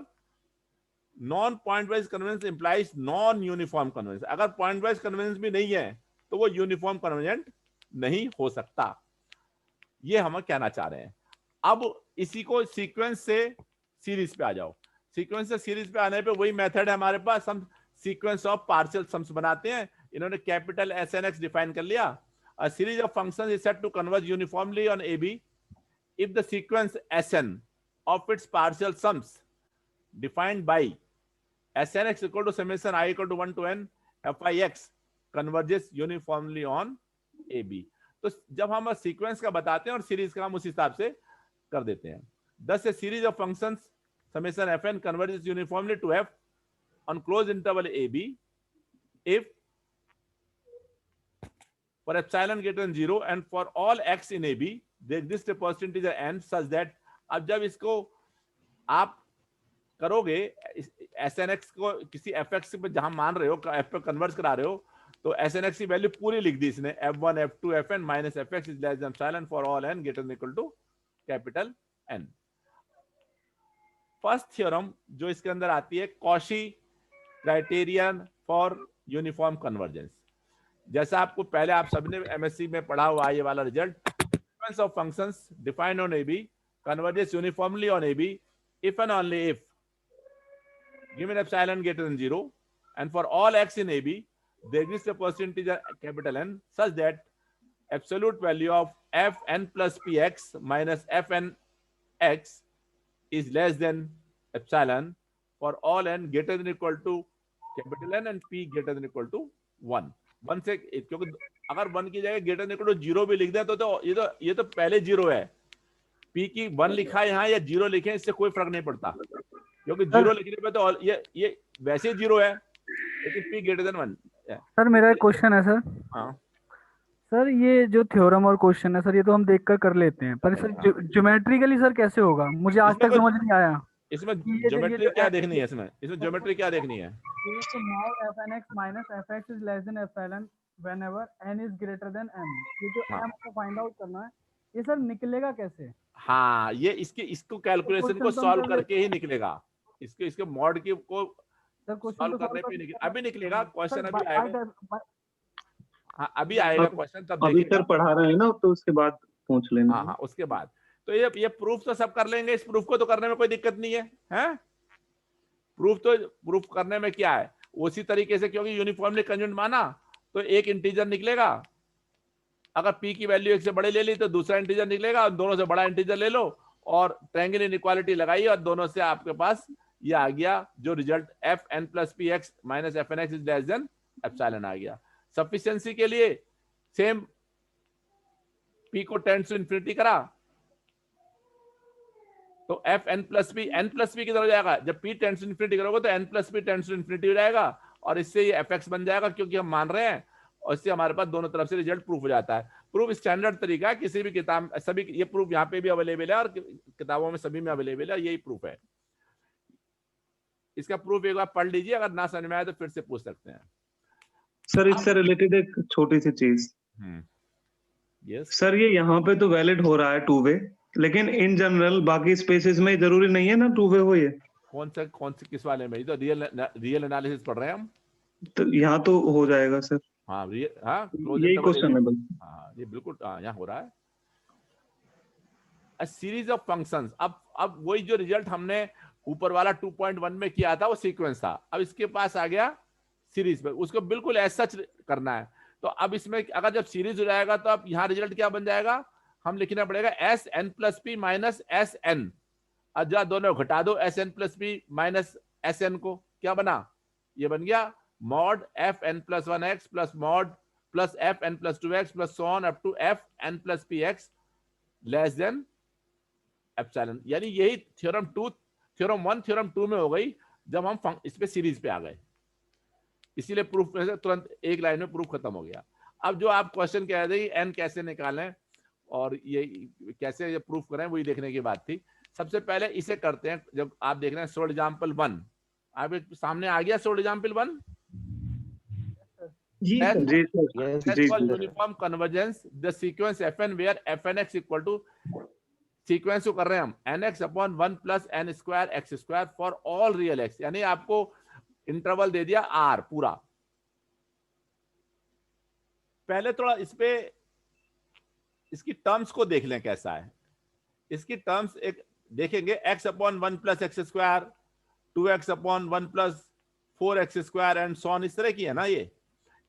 non-point wise convergence implies non-uniform convergence. अगर point wise convergence भी नहीं है तो वो uniform convergent नहीं हो सकता, ये हम कहना चाह रहे हैं। अब इसी को सीक्वेंस से सीरीज पे आ जाओ। सीक्वेंस से सीरीज पे आने पे वही मेथड है हमारे पास, हम सीक्वेंस ऑफ पार्शियल सम्स बनाते हैं। इन्होंने कैपिटल SNX डिफाइन कर लिया। A series of functions is said to converge uniformly on AB if the sequence Sn of its partial sums defined by Snx equal to summation I equal to 1 to n Fix converges uniformly on AB। तो जब हम sequence का बताते हैं और series का हम उस हिसाब से कर देते हैं। Thus a series of functions summation Fn converges uniformly to F on closed interval AB if for epsilon greater than 0 and for all x in AB there exists a percentage n such that, अब जब इसको आप करोगे SNX को किसी fx पे जहां मान रहे हो, f पे कन्वर्ट करा रहे हो, तो SNX की वैल्यू पूरी लिख दी इसने, f1 f2 fn minus fx is less than epsilon for all n greater than equal to capital N. First theorem जो इसके अंदर आती है, Cauchy criterion for uniform convergence. जैसा आपको पहले आप सबने एमएससी में पढ़ा हुआ ये वाला result, sequence of functions defined on a b converges uniformly on AB if and only if given epsilon greater than 0 and for all x in AB there exists a percentage capital N such that absolute value of fn plus px minus fn x is less than epsilon for all n greater than equal to capital N and p greater than equal to 1 से, क्योंकि अगर 1 की जगह greater than equal to 0 भी लिख दें तो ये तो पहले 0 है, p की 1 लिखा है यहाँ या 0 लिखे, इससे कोई फर्क नहीं पड़ता, क्योंकि 0 लिखने पे तो ये वैसे 0 है, लेकिन p greater than 1। सर मेरा एक क्वेश्चन है सर। हाँ सर ये जो थ्योरम और क्वेश्चन है सर, ये तो हम देखकर कर लेते हैं, पर सर ज्योमेट्रिकली सर कैसे होगा, मुझे आज तक समझ नहीं आया। इसमें ज्योमेट्री क्या देखनी है, इसमें ज्योमेट्री क्या देखनी है? fnx minus fx is less than epsilon whenever n is greater than m, ये जो m को फाइंड आउट करना है, ये सर निकलेगा कैसे? हाँ, ये इसको कैलकुलेशन को सॉल्व करके ही निकलेगा, इसके मॉड की को सॉल्व करने पे निकलेगा, अभी निकलेगा क्वेश्चन, अभी आएगा। हाँ अभी आएगा क्वेश्चन, तब अभी सर पढ़ा रहे हैं ना, तो उसके बाद पूछ लेना। हाँ उसके बाद तो ये प्रूफ तो सब कर लेंगे, इस प्रूफ को तो करने में कोई दिक्कत नहीं है, हैं? प्रूफ करने में क्या है, उसी तरीके से, क्योंकि यूनिफॉर्मली कंजूगेट माना तो एक इंटीजर निकलेगा, अगर p की वैल्यू एक से बड़े ले ली तो दूसरा इंटीजर निकलेगा, दोनों से बड़ा इंटीजर ले लो और ट्रायंगल इनइक्वालिटी लगाई और दोनों से आपके पास ये आ गया जो result fn plus px minus fnx is less than epsilon आ गया। सफिशिएंसी के लिए सेम p को टेंड्स टू इंफिनिटी करा तो fn plus p, n plus p किधर हो जाएगा, जब p टेंड्स टू इंफिनिटी करोगे तो n plus p tends to infinity हो जाएगा और इससे ये fx बन जाएगा, क्योंकि हम मान रहे हैं, और इससे हमारे पास दोनों तरफ से रिजल्ट प्रूफ हो जाता है। प्रूफ स्टैंडर्ड तरीका है, किसी भी किताब सभी, ये प्रूफ यहाँ पे भी अवेलेबल है और किताबों में सभी में अवेलेबल है, यही प्रूफ है। इसका प्रूफ एक बार पढ़ लीजिए, अगर ना समझ में आए तो फिर से पूछ सकते हैं। सर इससे रिलेटेड एक छोटी सी चीज, यस सर ये यहाँ पे तो वैलिड हो रहा है 2 वे, लेकिन इन जनरल बाकी स्पेसेस में जरूरी नहीं है ना 2 वे हो, ये कौन से किस वाले में, तो रियल एनालिसिस पढ़ रहे हैं हम, तो यहाँ तो हो जाएगा सर। हाँ यही क्वेश्चन है बस। हाँ ये बिल्कुल यहाँ हो रहा है। अ सीरीज ऑफ फंक्शंस, अब वही जो रिजल्ट हमने ऊपर वाला 2.1 में किया था वो सीक्वेंस था, अब इसके पास आ गया सीरीज पे, उसको बिल्कुल ऐसा करना है। तो अब इसमें अगर जब सीरीज हो जाएगा तो अब यहाँ रिजल्ट क्या बन जाएगा, हम लिखना पड़ेगा s n plus p minus s n, अब दोनों घटा दो s n plus p minus s n को, क्या बना, ये बन गया mod f n plus 1x plus mod plus f n plus 2x plus so on up to f n plus p x less than epsilon. यानी यही theorem 1 theorem 2 में हो गई जब हम इस पे सीरीज पे आ गए, इसीलिए प्रूफ तुरंत एक लाइन में प्रूफ खत्म हो गया। अब जो आप क्वेश्चन कह रहे थे एन कैसे निकालें और ये कैसे ये प्रूफ करें, वही देखने की बात थी। सबसे पहले इसे करते हैं, जब आप देख रहे हैं सोल्ड एग्जाम्पल 1 आपके सामने आ गया, solved example 1 uniform convergence the sequence fn where fnx equal to, सीक्वेंस को कर रहे हैं हम nx upon 1 plus n square x square for all real x, यानी आपको इंटरवल दे दिया r पूरा। पहले थोड़ा इस पे इसकी टर्म्स को देख लें कैसा है, इसकी टर्म्स एक देखेंगे, x upon 1 plus x square, 2x upon 1 plus 4x square and so on, इस तरह की है ना ये।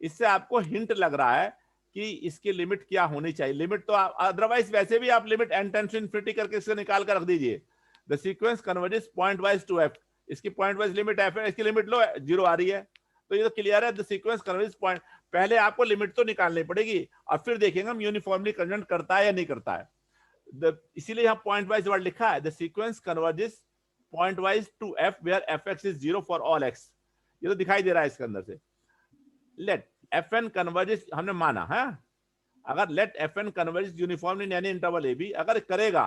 इससे आपको हिंट लग रहा है कि इसकी लिमिट क्या होनी चाहिए। लिमिट तो अदरवाइज वैसे भी आप limit n tends to infinity करके इससे निकाल कर रख दीजिए। The sequence converges pointwise to f, इसकी पॉइंट वाइज लिमिट f है, इसकी लिमिट लो 0 आ रही है, तो ये तो क्लियर है। द सीक्वेंस कन्वर्जेस पॉइंट, पहले आपको लिमिट तो निकालनी पड़ेगी और फिर देखेंगे हम यूनिफॉर्मली कन्वर्जेंट करता है या नहीं करता है। इसीलिए यहाँ पॉइंट वाइज वर्ड लिखा है, the sequence converges pointwise to f where fx is 0 for all x, ये तो दिखाई दे रहा है इसके अंदर से। लेट fn कन्वर्जेस हमने माना है, अगर let f n converge uniformly in any interval a b, अगर करेगा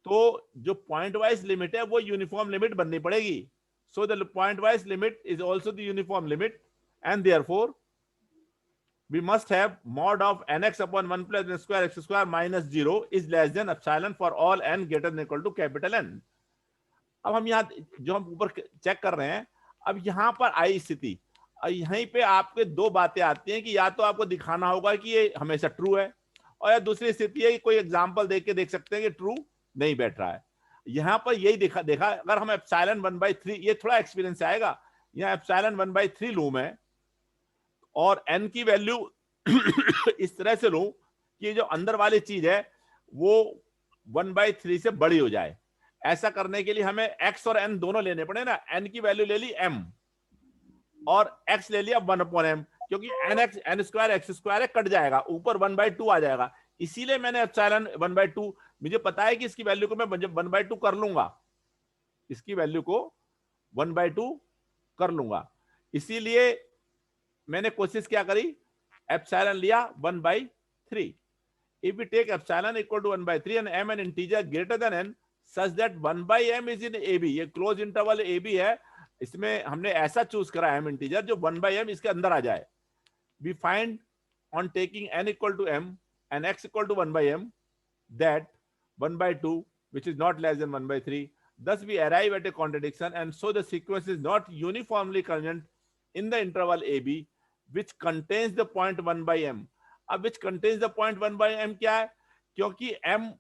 तो जो पॉइंट वाइज लिमिट है वो यूनिफॉर्म लिमिट बननी पड़ेगी. So the point wise limit is also the uniform limit and therefore we must have mod of nx upon 1 plus n square x square minus 0 is less than epsilon for all n greater than equal to capital N. अब हम यहाँ जो हम ऊपर check कर रहे हैं, अब यहाँ पर आई स्थिति, यहीं पे आपके दो बातें आती हैं कि या तो आपको दिखाना होगा कि ये हमेशा ट्रू है, और या दूसरी स्थिति है कि कोई एग्जांपल देख के देख सकते हैं कि ट्रू नहीं बैठ रहा है. यहाँ पर यही देखा अगर हम एप्सिलॉन 1/3, ये थोड़ा एक्सपीरियंस आएगा, यहाँ एप्सिलॉन 1/3 लूं मैं और n की वैल्यू इस तरह से लूं कि जो अंदर वाली चीज है वो 1/3 से बड़ी हो जाए. ऐसा करने के लिए हमें x और n दोनों लेने पड़े ना. n की वैल्यू ले ली m और x ले लिया 1/m, क्योंकि n स्क्वायर x स्क्वायर है, कट जाएगा, ऊपर 1/2 आ जाएगा. इसीलिए मैंने एप्सिलॉन 1/2, मुझे पता है कि इसकी वैल्यू को मैं 1/2 कर लूंगा, इसकी वैल्यू को 1/2 कर लूंगा. इसीलिए मैंने कोशिश क्या करी, एप्सिलॉन लिया 1/3. If we take epsilon equal to 1/3 and m an integer greater than n such that 1/m is in ab, ये क्लोज इंटरवल ab है, इसमें हमने ऐसा चूज करा m इंटीजर जो 1/m इसके अंदर आ जाए. We find on taking n equal to m and x equal to 1/m that 1/2 which is not less than 1/3. Thus we arrive at a contradiction, and so the sequence is not uniformly congruent in the interval ab which contains the point 1/m. अब which contains the point 1/m क्या है, क्योंकि m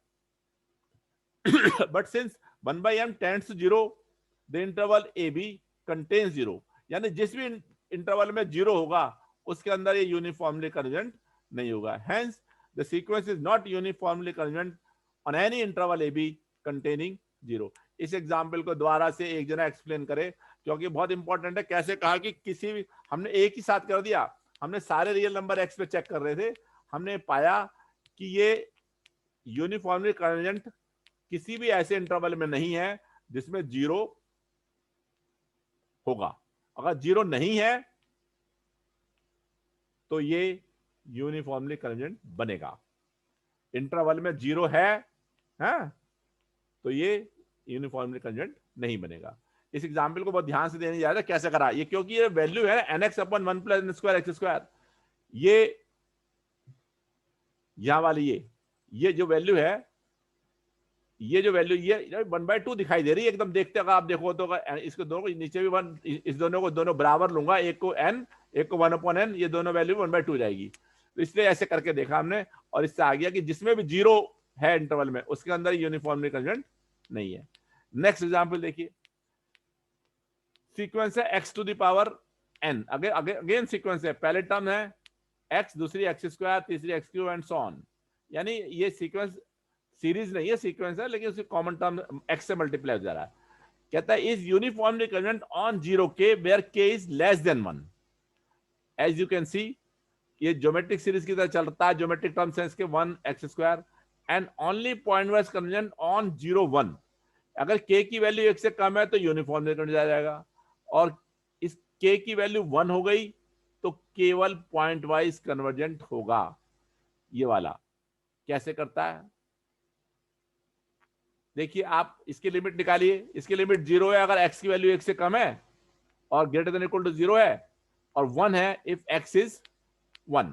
but since 1/m tends to 0, the interval ab contains 0, यानी जिस भी interval में 0 होगा उसके अंदर ये यूनिफॉर्मली कन्वर्जेंट नहीं होगा. Hence the sequence is not uniformly congruent on any interval ab containing 0. इस एग्जाम्पल को दोबारा से एक जना एक्सप्लेन करे, क्योंकि बहुत इंपॉर्टेंट है. कैसे कहा कि किसी भी, हमने एक ही साथ कर दिया, हमने सारे रियल नंबर x पे चेक कर रहे थे, हमने पाया कि ये यूनिफॉर्मली कन्वर्जेंट किसी भी ऐसे इंटरवल में नहीं है जिसमें 0 होगा. अगर 0 नहीं है तो ये यूनिफॉर्मली कन्वर्जेंट बनेगा. इंटरवल में 0 है, तो ये यूनिफॉर्मली कन्वर्जेंट नहीं बनेगा. इस एग्जाम्पल को बहुत ध्यान से देने जा रहा है. कैसे करा ये, क्योंकि ये वैल्यू है nx upon 1 plus n square x square, ये यहां वाली ये जो वैल्यू है, ये जो वैल्यू ये 1/2 दिखाई दे रही है एकदम. देखते अगर आप देखो तो इसको दोनों को नीचे भी 1, इस दोनों को दोनों बराबर लूंगा, एक को n एक को 1/n, ये दोनों वैल्यू 1/2 जाएगी. तो इसलिए ऐसे करके देखा हमने, और इससे आ गया कि जिसमें भी 0 है इंटरवल में उसके अंदर यूनिफॉर्मली कन्वर्जेंट नहीं है. नेक्स्ट एग्जांपल देखिए, सीक्वेंस है x to the power n. Again sequence है, पहले टर्म है x, दूसरी x², तीसरी x³ एंड सो ऑन. यानी ये सीक्वेंस सीरीज नहीं है, सीक्वेंस है, लेकिन उसकी कॉमन टर्म x से मल्टीप्लाई हो जा रहा है. कहता है is uniformly convergent on 0k where k is less than 1. As you can see ये ज्योमेट्रिक सीरीज की तरह चलता है, ज्योमेट्रिक टर्म सेंस के 1x² and only point wise convergent on 0, 1. अगर k की वैल्यू 1 से कम है तो यूनिफॉर्मली कन्वर्जेंट जाएगा, और इस k की वैल्यू 1 हो गई तो केवल पॉइंट वाइज कन्वर्जेंट होगा. ये वाला कैसे करता है देखिए, आप इसकी लिमिट निकालिए. इसकी लिमिट 0 है अगर x की वैल्यू 1 से कम है और ग्रेटर देन इक्वल टू 0 है, और 1 है if x is 1.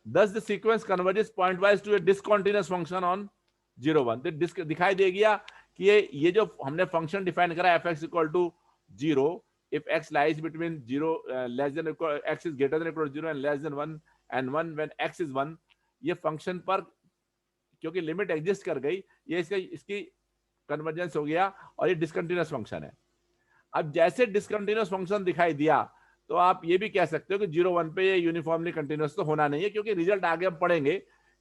Thus the sequence converges pointwise to a discontinuous function on 0, 1. तो दिखाई दे गया कि ये जो हमने फंक्शन डिफाइन करा fx equal to 0 if x lies between 0 less than equal, x is greater than equal to 0 and less than 1 and 1 when x is 1, ये function पर क्योंकि लिमिट एग्जिस्ट कर गई, ये इसकी कन्वर्जेंस हो गया और ये डिसकंटिन्यूअस फंक्शन है. अब जैसे डिसकंटिन्यूअस फंक्शन दिखाई दिया तो आप ये भी कह सकते हो कि 0, 1 पे ये यूनिफॉर्मली कंटिन्यूअस तो होना नहीं है, क्योंकि रिजल्ट आगे हम पढ़ेंगे,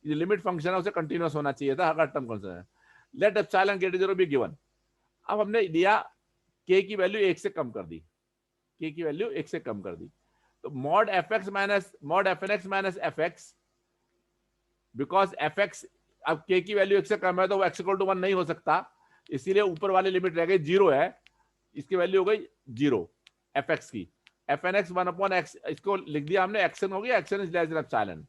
ये लिमिट फंक्शन है उसे कंटिन्यूअस होना चाहिए था अगर टर्म कौन सा है. Let epsilon greater 0 be given. अब हमने दिया k की वैल्यू 1 से कम कर दी, k की वैल्यू 1 से कम कर दी, तो mod fx minus mod fnx minus fx, because fx अब k की वैल्यू 1 से कम है तो वो x इक्वल टू 1 नहीं हो सकता, इसीलिए ऊपर वाली लिमिट रह गई 0 है, इसकी वैल्यू हो गई 0 fx की. fnx 1 upon x, इसको लिख दिया हमने, एक्शन हो गया, action is less than epsilon,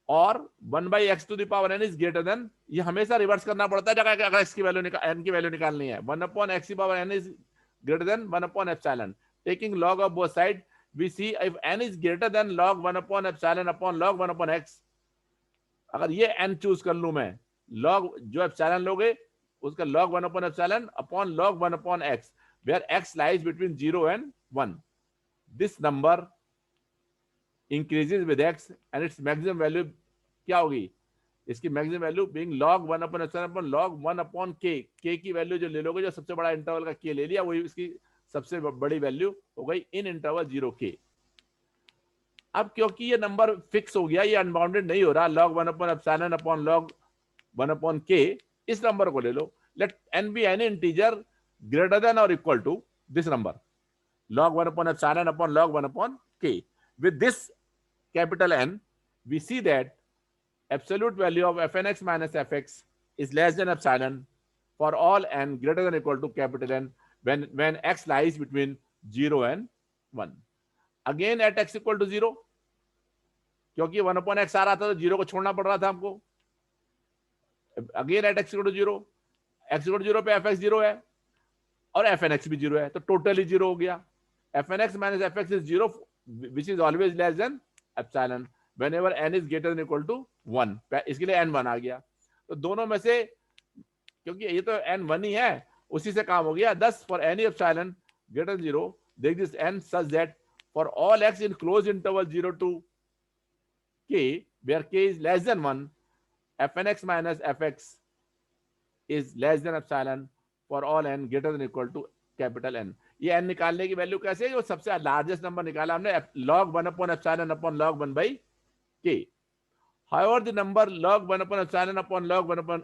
और 1 by x to the power n is greater than, ये हमेशा रिवर्स करना पड़ता है जगह अगर x की वैल्यू n की वैल्यू निकालनी है। 1 upon x की power n is greater than 1 upon epsilon, taking log of both sides we see if n is greater than log 1 upon epsilon upon log 1 upon x, अगर ये n choose कर लूं मैं, log जो epsilon लोगे उसका log 1 upon epsilon upon log 1 upon x, where x lies between 0 and 1, this number increases with x and its maximum value क्या होगी, इसकी maximum value being log 1 upon epsilon upon log 1 upon k, k की value जो ले लोगे, जो सबसे बड़ा इंटरवल का k ले लिया, वही इसकी सबसे बड़ी वैल्यू हो गई इन इंटरवल 0k। अब क्योंकि ये नंबर फिक्स हो गया, ये अनबाउंडेड नहीं हो रहा, log 1 upon epsilon upon log 1 upon k, इस नंबर को ले लो, let n be any integer greater than or equal to this number, log 1 upon epsilon upon log 1 upon k. With this capital N, we see that absolute value of fnx minus fx is less than epsilon for all n greater than or equal to capital N when x lies between 0 and 1. Again at x equal to 0, क्योंकि 1 upon x आ रहा था तो 0 को छोड़ना पड़ रहा था हमको। Again at x equal to 0, x equal to 0 पे fx 0 है और fnx भी 0 है, तो टोटली 0 हो गया। fnx minus fx is 0, which is always less than epsilon whenever n is greater than or equal to 1, इसके लिए n 1 आ गया। तो दोनों में से, क्योंकि ये तो n 1 ही है, उसी से काम हो गया। Thus for any epsilon greater than 0, there exists n such that for all x in closed interval 0 to k, where k is less than 1, fnx minus fx is less than epsilon for all n greater than or equal to capital N. ये n निकालने की value कैसे है, जो सबसे largest number निकाला हमने, log 1 upon epsilon upon log 1 by k. However, the number log 1 upon epsilon upon log 1 upon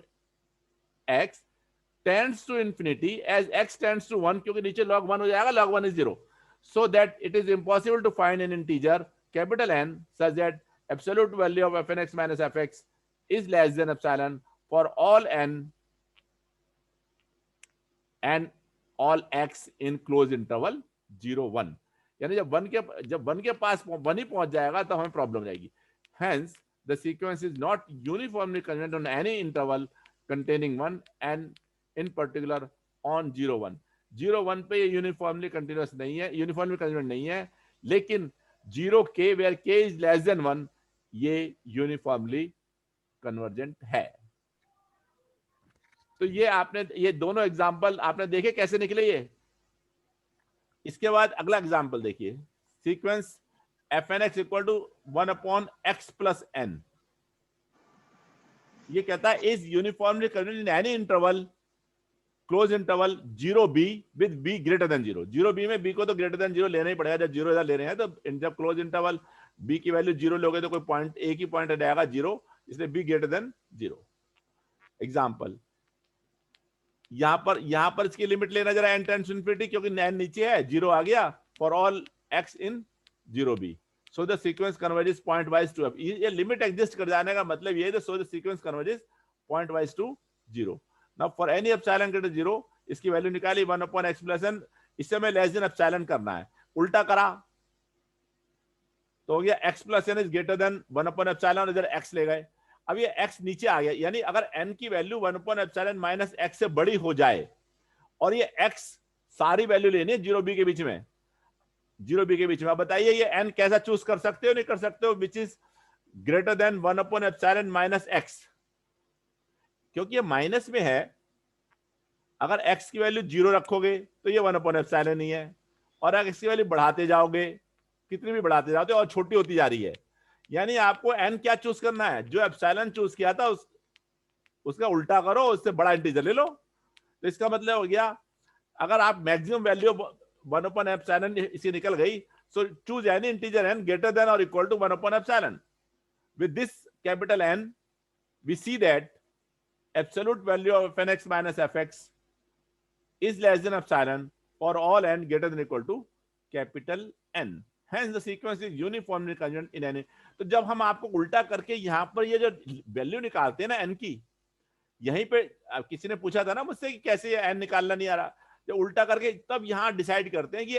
x tends to infinity as x tends to 1, क्योंकि नीचे log 1 हो जाएगा, log 1 is 0, so that it is impossible to find an integer capital N such that absolute value of fnx minus fx is less than epsilon for all n and all x in closed interval 0 1, यानी जब 1 के पास 1 ही पहुंच जाएगा तो हमें problem जाएगी। Hence the sequence is not uniformly convergent on any interval containing 1 and in particular on 0 1. 0 1 पे ये यूनिफॉर्मली कंटिन्यूअस नहीं है, यूनिफॉर्मली कंटिन्यूअस नहीं है, लेकिन 0 k where k is less than 1 ये यूनिफॉर्मली कन्वर्जेंट है। तो ये आपने, ये दोनों एग्जांपल आपने देखे कैसे निकले ये। इसके बाद अगला एग्जांपल देखिए, sequence fnx equal to 1 upon x plus n। ये कहता है is uniformly convergent in any interval close interval 0b with b greater than 0। 0b में b को तो ग्रेटर देन 0 लेना ही पड़ेगा, जब 0 इधर ले रहे हैं तो जब क्लोज इंटरवल b की वैल्यू 0 लोगे तो कोई पॉइंट, एक ही पॉइंट रहेगा 0, इसलिए b ग्रेटर देन 0। एग्जांपल, यहां पर इसकी लिमिट लेना जरा n टेंड्स टू इंफिनिटी, क्योंकि n नीचे है, 0 आ गया for all x in 0b, so the sequence converges pointwise to f। ये लिमिट एग्जिस्ट कर जाने का मतलब ये है, so the sequence converges pointwise to 0। Now for any epsilon greater 0, इसकी वैल्यू निकाली 1 अपॉन x प्लस n, इससे हमें लेस देन एप्सिलॉन करना है, उल्टा करा तो हो गया x plus n is greater then 1 upon epsilon, इधर x ले गए, अब ये x नीचे आ गया, यानी अगर n की value 1 upon epsilon minus x से बड़ी हो जाए और ये x सारी वैल्यू लेनी है 0b के बीच में, 0b के बीच में, अब बताइए ये n कैसा चूज कर सकते हो, नहीं कर सकते हो, which is greater then 1 upon epsilon minus x, क्योंकि ये माइनस में है, अगर x की वैल्यू 0 रखोगे तो ये 1 अपॉन एप्सिलॉन ही है, और अगर x की वैल्यू बढ़ाते जाओगे, कितनी भी बढ़ाते जाओगे और छोटी होती जा रही है, यानी आपको n क्या चूज करना है, जो एप्सिलॉन चूज किया था उसका उल्टा करो, उससे बड़ा इंटीजर ले लो। तो इसका मतलब हो गया, अगर आप मैक्सिमम वैल्यू 1 अपॉन एप्सिलॉन इसी निकल गई, so choose any integer n greater than और equal to 1 upon epsilon. With this capital N we see that absolute value of fnx minus fx is less than epsilon for all n greater than or equal to capital N. Hence the sequence is uniformly convergent in any. तो जब हम आपको उल्टा करके यहाँ पर ये जो वैल्यू निकालते हैं ना n की, यहीं पे किसी ने पूछा था ना मुझसे कि कैसे ये n निकालना नहीं आ रहा, जब उल्टा करके तब यहाँ डिसाइड करते हैं कि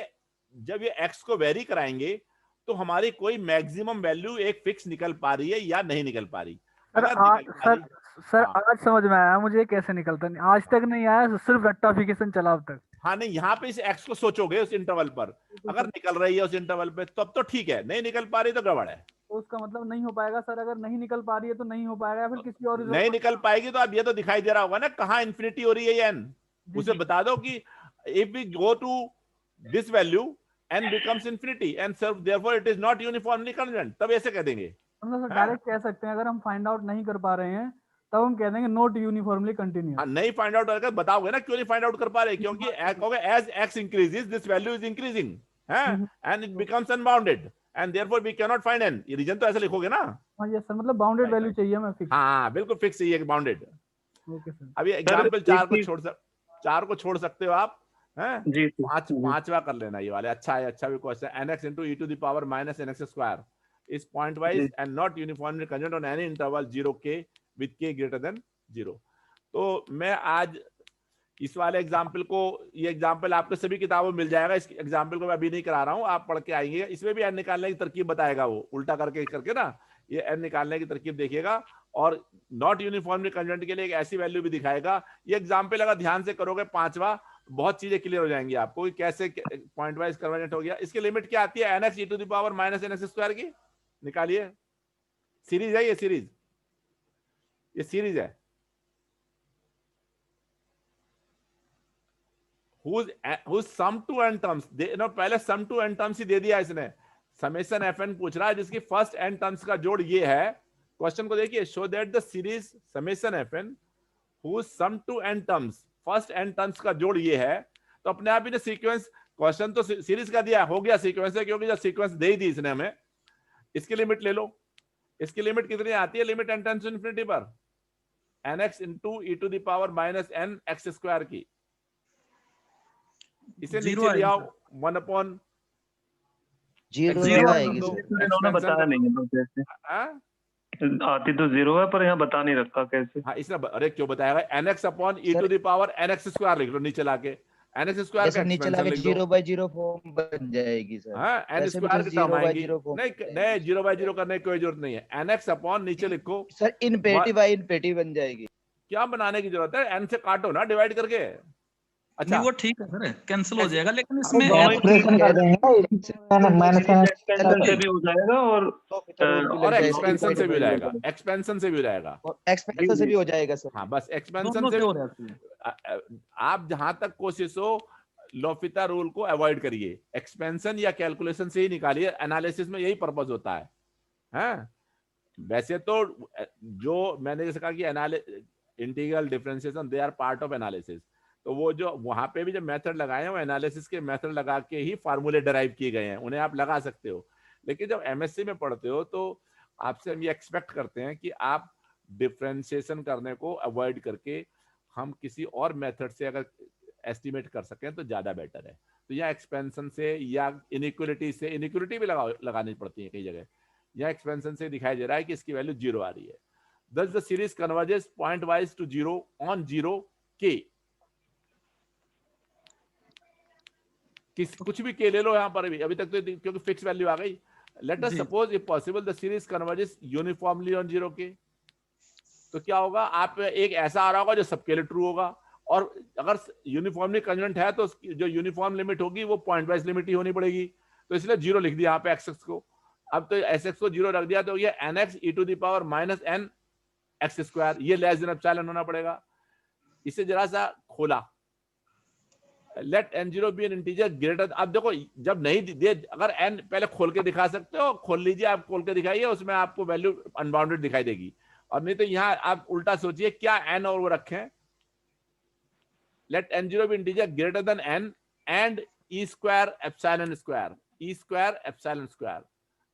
जब ये x को वेरी कराएंगे तो हमारी कोई मैक्सिमम वैल्यू एक फिक्स निकल पा रही है या नहीं निकल पा रही। सर आज समझ में आया मुझे कैसे निकलता, नहीं आज तक नहीं आया, सिर्फ रेक्टिफिकेशन चला अब तक। हाँ नहीं, यहाँ पे इस x को सोचोगे उस इंटरवल पर, अगर निकल रही है उस इंटरवल पे तब तो ठीक है, नहीं निकल पा रही तो गड़बड़ है। तो उसका मतलब नहीं हो पाएगा सर, अगर नहीं निकल पा रही है तो नहीं हो पाएगा, या फिर किसी और नहीं निकल पाएगी तो अब ये तो दिखाई दे रहा होगा ना कहाँ इन्फिनिटी हो रही है ये n, उसे बता दो कि if we go to this value n becomes infinity and so therefore it is not uniformly convergent, तब ऐसे कह देंगे। मतलब सर डायरेक्ट कह सकते हैं अगर हम फाइंड आउट नहीं कर पा रहे हैं तब हम कह देंगे नॉट यूनिफॉर्मली कंटिन्यूअस। नहीं फाइंड आउट करके बताओगे ना क्यों नहीं फाइंड आउट कर पा रहे, क्योंकि कहोगे as x increases this value is increasing and it becomes unbounded and therefore we cannot find n, ये रीजन तो ऐसे लिखोगे ना। हाँ यस सर, मतलब बाउंडेड वैल्यू चाहिए हमें फिक्स। हाँ बिल्कुल फिक्स चाहिए बाउंडेड। Okay sir. अभी एग्जांपल 4 को छोड़ सकते हो आप हैं, पांचवा कर लेना ये वाले, अच्छा है, अच्छा भी question. nx into e to the power minus nx square is point wise and not uniformly conjugate on any interval 0k with k greater than 0। तो मैं आज इस वाले एग्जाम्पल को, ये एग्जाम्पल आपको सभी किताबों में मिल जाएगा, इस एग्जाम्पल को मैं अभी नहीं करा रहा हूँ, आप पढ़ के आएंगे, इसमें भी n निकालने की तरकीब बताएगा वो, उल्टा करके ना ये n निकालने की तरकीब देखिएगा, और नॉट यूनिफॉर्मली कंजंक्ट के लिए एक ऐसी वैल्यू भी दिखाएगा। ये एग्जाम्पल अगर ध्यान से करोगे पांचवा, बहुत चीजें क्लियर हो जाएंगी आपको कि कैसे पॉइंट वाइज कन्वर्जेंट हो गया। इसकी लिमिट क्या आती है, nx e to the power minus nx square की, निकालिए। सीरीज है ये, सीरीज है whose sum to n terms, पहले sum to n terms ही दे दिया इसने, समेशन fn पूछ रहा है जिसकी फर्स्ट n टर्म्स का जोड़ ये है। क्वेश्चन को देखिए, show that the series summation fn whose sum to n terms, first n terms का जोड़ ये है, तो अपने आप ही ने सीक्वेंस, क्वेश्चन तो सीरीज का दिया, हो गया सीक्वेंस है, क्योंकि जब सीक्वेंस दे ही दी इसने हमें। इसकी लिमिट ले लो, इसकी लिमिट कितनी आती है, limit n tends to infinity पर nx into e to the power minus n x square की, इसे नीचे ले आओ 1/0 इन्होंने बताया नहीं है तो कैसे आती तो 0 है, पर यहाँ बता नहीं रखा कैसे। हाँ इसने, अरे क्यों बताएगा, nx upon e to the power nx square लिख लो नीचे लाके, nx स्क्वायर का नीचे लाके 0/0 फॉर्म बन जाएगी सर। हाँ n स्क्वायर की टर्म आएगी, नहीं 0/0 करने की कोई जरूरत नहीं है, nx अपॉन नीचे लिखो सर, इनफिनिटी बाय इनफिनिटी बन जाएगी। क्या बनाने की जरूरत है, n से काटो ना डिवाइड करके। अच्छा नहीं वो ठीक है सर, कैंसिल हो जाएगा, लेकिन इसमें एक्सपेंशन से भी हो जाएगा और एक्सपेंशन से भी हो जाएगा, एक्सपेंशन से भी हो जाएगा, एक्सपेंशन से भी हो जाएगा सर। हाँ बस एक्सपेंशन से आप जहां तक कोशिश हो लोफिता रूल को अवॉइड करिए, एक्सपेंशन या कैलकुलेशन से ही निकालिए, एनालिसिस में यही पर्पस होता है। हाँ वैसे तो जो मैंने जैसे कहा कि integral differentiation they are part of analysis, तो वो जो वहां पे भी जो मेथड लगाए हैं वो एनालिसिस के मेथड लगा के ही फार्मूले डराइव किए गए हैं, उन्हें आप लगा सकते हो। लेकिन जब एमएससी में पढ़ते हो तो आपसे हम ये एक्सपेक्ट करते हैं कि आप डिफरेंशिएशन करने को अवॉइड करके हम किसी और मेथड से अगर एस्टिमेट कर सकें तो ज्यादा बेटर है। तो या एक्सपेंशन से या इनइक्वालिटी से, इनइक्वालिटी भी लगानी पड़ती है कई जगह, या एक्सपेंशन से दिखाई दे रहा है कि इसकी वैल्यू 0 आ रही है। Thus the series converges point wise to 0 on 0k। कुछ भी k ले लो यहाँ पर भी, अभी तक तो क्योंकि फिक्स वैल्यू आ गई। Let us suppose if possible the series converges uniformly on 0k। तो क्या होगा, आप एक ऐसा आ रहा होगा जो सबके लिए ट्रू होगा, और अगर यूनिफॉर्मली कंजंक्ट है तो जो यूनिफॉर्म लिमिट होगी वो पॉइंट वाइज लिमिट ही होनी पड़ेगी, तो इसलिए 0 लिख दिया यहाँ पे x को। अब तो sx को 0 रख दिया तो ये nx e to the power minus n x square, ये लेस देन एप्सिलॉन होना पड़ेगा। इसे जरा सा खोला, let n0 be an integer greater, अब देखो जब नहीं दे, अगर n पहले खोल के दिखा सकते हो, खोल लीजिए, आप खोल के दिखाइए, उसमें आपको वैल्यू अनबाउंडेड दिखाई देगी। और नहीं तो यहाँ आप उल्टा सोचिए, क्या n और वो रखें, let n0 be integer greater than n and e square epsilon square, e square epsilon square.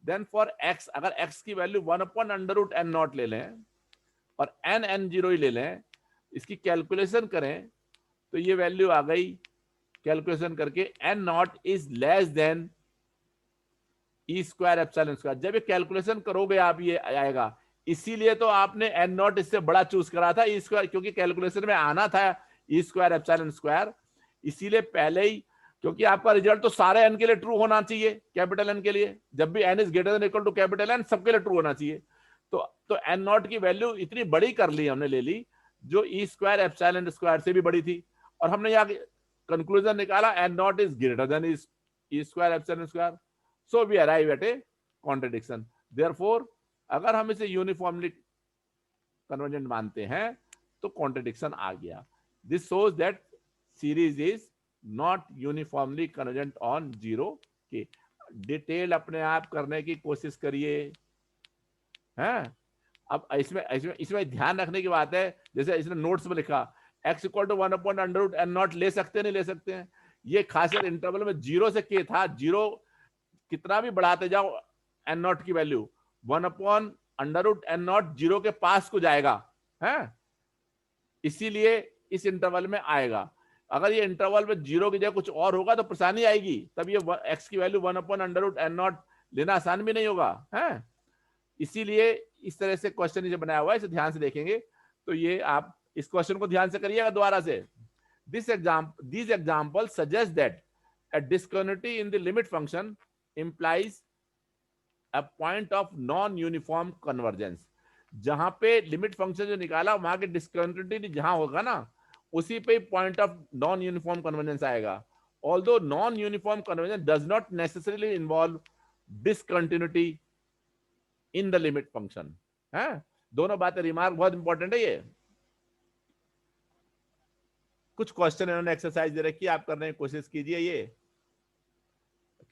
Then for x, अगर x की वैल्यू 1/√n0 ले लें और n0 ही ले लें, इसकी कैलकुलेशन करें तो ये वैल्यू आ गई, कैलकुलेशन करके n0 is less then e square epsilon square. जब ये कैलकुलेशन करोगे आप ये आएगा, इसीलिए तो आपने n0 इससे बड़ा चूज करा था, e स्क्वायर, क्योंकि कैलकुलेशन में आना था e स्क्वायर एप्सिलॉन स्क्वायर, इसीलिए पहले ही क्योंकि आपका रिजल्ट तो सारे n के लिए ट्रू होना चाहिए, कैपिटल N के लिए। जब भी n is greater than equal to capital N, सबके लिए ट्रू होना चाहिए। तो n नॉट की वैल्यू इतनी बड़ी कर ली हमने, ले ली, जो ई स्क्वायर एप्सिलॉन स्क्वायर से भी बड़ी थी, और हमने यहाँ कंक्लूजन निकाला n not is greater than e square epsilon square, so we arrive at a contradiction. Therefore अगर हम इसे यूनिफॉर्मली कन्वर्जेंट मानते हैं तो कॉन्ट्रडिक्शन आ गया। This shows that series is not uniformly convergent on zero के। डिटेल अपने आप करने की कोशिश करिए, हैं। अब इसमें ध्यान रखने की बात है, जैसे इसने नोट्स में लिखा x इक्वल टू 1/√n0 ले सकते हैं, नहीं ले सकते हैं। ये खासियत इंटरवल में 0 से k था, 0 कितना भी बढ़ाते जाओ n0 की वैल्यू 1/√n0 0 के पास को जाएगा, है, इसीलिए इस इंटरवल में आएगा। अगर ये इंटरवल में 0 की जगह कुछ और होगा तो परेशानी आएगी, तब ये x की वैल्यू 1/√n0 लेना आसान भी नहीं होगा, है। इसीलिए इस तरह से क्वेश्चन जो बनाया हुआ है, इसे ध्यान से देखेंगे तो ये आप इस क्वेश्चन को ध्यान से करिएगा दोबारा से। these examples suggest that a discontinuity in the limit function implies a point of non-uniform convergence। जहां पे लिमिट फंक्शन जो निकाला वहां के डिस्कंटिन्यूटी जहां होगा ना, उसी पे point of non uniform convergence आएगा। Although non uniform convergence does not necessarily involve discontinuity in the limit function, है। दोनों बातें, रिमार्क बहुत इंपॉर्टेंट है ये। कुछ क्वेश्चन इन्होंने एक्सरसाइज दे रखी है, आप करने की कोशिश कीजिए। ये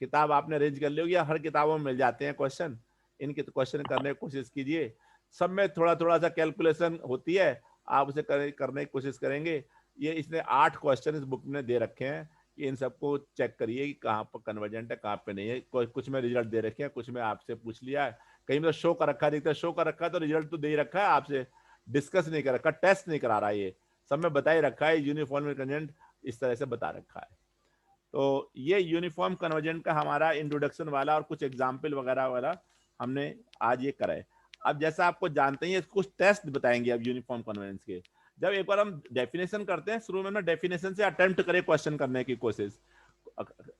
किताब आपने अरेंज कर ली होगी, हर किताबों में मिल जाते हैं क्वेश्चन, इनके क्वेश्चन करने की कोशिश कीजिए। सब में थोड़ा थोड़ा सा कैलकुलेशन होती है, आप उसे करने की कोशिश करेंगे। ये इसने 8 क्वेश्चन इस बुक में दे रखे हैं, कि इन सबको चेक करिए कि कहाँ पर कन्वर्जेंट है, कहाँ पे नहीं है। कुछ में रिजल्ट दे रखे हैं, कुछ में आपसे पूछ लिया है, कहीं में तो शो कर रखा है, देखते शो कर रखा है तो रिजल्ट तो दे ही रखा है, आपसे डिस्कस नहीं कर रखा, टेस्ट नहीं करा रहा है। ये सब में बता ही रखा है, यूनिफॉर्म कन्वर्जेंट इस तरह से बता रखा है। तो ये यूनिफॉर्म कन्वर्जेंट का हमारा इंट्रोडक्शन वाला और कुछ एग्जाम्पल वगैरह वाला हमने आज ये करा है। अब जैसा आपको जानते हैं, कुछ टेस्ट बताएंगे अब यूनिफॉर्म कन्वर्जेंस के। जब एक बार हम डेफिनेशन करते हैं, शुरू में ना डेफिनेशन से अटेम्प्ट करें क्वेश्चन करने की कोशिश।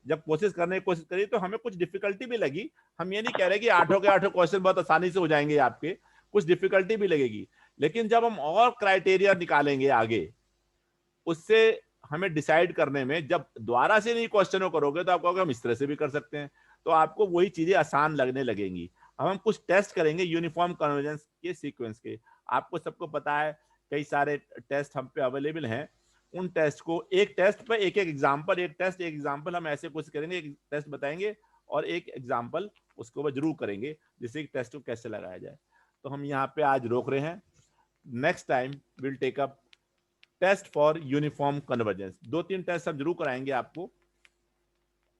जब कोशिश करने की कोशिश करी तो हमें कुछ डिफिकल्टी भी लगी। हम ये नहीं कह रहे कि 8 के 8 क्वेश्चन बहुत आसानी से हो जाएंगे आपके, कुछ डिफिकल्टी भी लगेगी। लेकिन जब हम और क्राइटेरिया निकालेंगे आगे, उससे हमें डिसाइड करने में, जब दोबारा से नहीं क्वेश्चनों करोगे तो आप कहोगे हम इस तरह से भी कर सकते हैं, तो आपको वही चीजें आसान लगने लगेंगी। अब हम कुछ टेस्ट करेंगे यूनिफॉर्म कन्वर्जेंस के सीक्वेंस के। आपको सबको पता है कई सारे टेस्ट हम पे अवेलेबल हैं। उन टेस्ट को, एक टेस्ट पे एक एग्जाम्पल हम ऐसे कुछ करेंगे, एक टेस्ट बताएंगे और एक एग्जाम्पल उसको ऊपर जरूर करेंगे, जिससे एक टेस्ट को कैसे लगाया जाए। तो हम यहाँ पे आज रोक रहे हैं। Next time will take up test for uniform convergence. 2-3 test हम जरूर कराएंगे आपको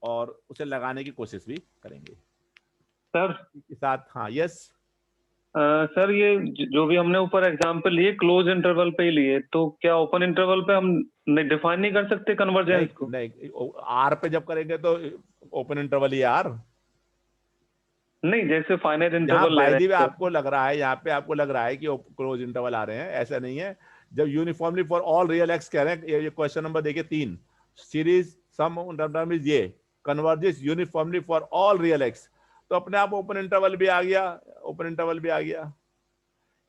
और उसे लगाने की कोशिश भी करेंगे सर के साथ। हाँ, यस सर, ये जो भी हमने ऊपर एग्जांपल लिए क्लोज इंटरवल पे ही लिए, तो क्या ओपन इंटरवल पे हम डिफाइन नहीं कर सकते कन्वर्जेंस को? नहीं, आर पे जब करेंगे तो ओपन इंटरवल ही आर नहीं, जैसे फाइनाइट इंटरवल ले रहे हैं। आपको लग रहा है, यहाँ पे आपको लग रहा है कि क्लोज इंटरवल आ रहे हैं, ऐसा नहीं है। जब uniformly for all real x कह रहे हैं, ये क्वेश्चन नंबर देखिए 3, सीरीज सम इज ये converges uniformly for all real x, तो अपने आप ओपन इंटरवल भी आ गया।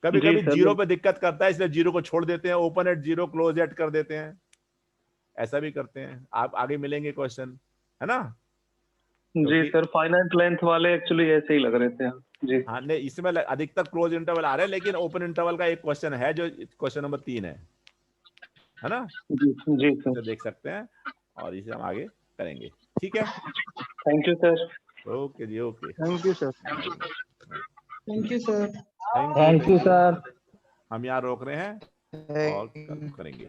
कभी कभी 0 पे दिक्कत करता है, इसलिए 0 को छोड़ देते हैं, ओपन एट 0 क्लोज एट कर देते हैं, ऐसा भी करते हैं। आप आगे मिलेंगे क्वेश्चन, है ना? जी सर, फाइनाइट लेंथ वाले एक्चुअली ऐसे ही लग रहे थे जी। हाँ, नहीं, इसमें अधिकतर क्लोज इंटरवल आ रहे हैं, लेकिन ओपन इंटरवल का एक क्वेश्चन है जो क्वेश्चन नंबर 3 है ना? जी सर, देख सकते हैं और इसे हम आगे करेंगे। ठीक है, थैंक यू सर। ओके जी, okay, thank you sir. Thank you sir. हम यहाँ रोक रहे हैं और करेंगे।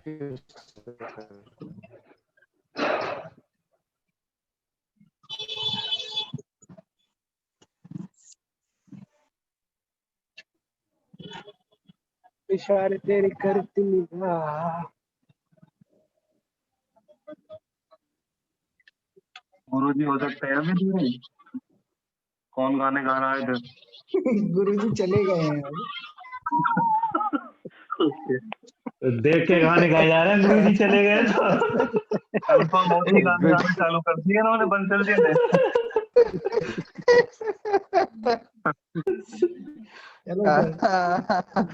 इशारे तेरे करती निगाह। गुरुजी हो सकते हैं अभी? कौन गाने गा रहा है इधर? गुरुजी चले गए हैं। देख के गाने गाए जा रहे हैं, गुरुजी चले गए तो कंफर्म होती गाने गाने चालू कर दिए इन्होंने बंसल जी ने।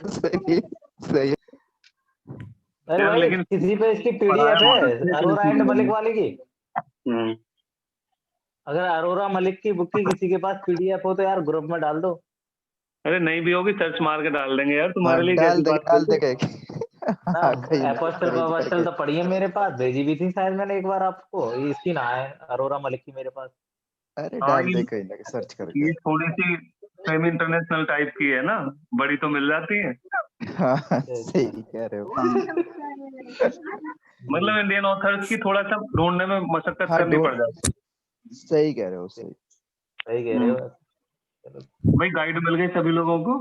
सही सही। अरे यार भाई लेकिन किसी पे इसकी पढ़ाया पीडीएफ बहुत है अच्छे से अरोरा एंड मलिक वाले की। अगर अरोरा मलिक की बुक की किसी के पास पीडीएफ हो तो यार ग्रुप में डाल दो। अरे नहीं भी होगी सर्च मार के डाल देंगे यार, हाँ, तुम्हारे लिए डाल कैसी दे बात डाल कर दे ना एपोस्टल वपोस्टल तो पढ़ी है मेरे पास, भेजी भी थी शायद मैंने एक बार आपको, इसकी ना है अरोरा मलिक की मेरे पास। अरे हाँ, डाल दे कहीं ना कहीं सर्च करके। ये थोड़ी सी सेमी इंटरनेशनल टाइप की है ना, बड़ी तो मिल जाती है। हाँ सही कह रहे हो। मतलब इंडियन ऑथर्स की थोड़ा सा ढूंढने में मशक्कत हाँ, करनी पड़ जाती है। सही कह रहे हो सही। सही कह रहे हो। भाई गाइड मिल गई सभी लोगों को।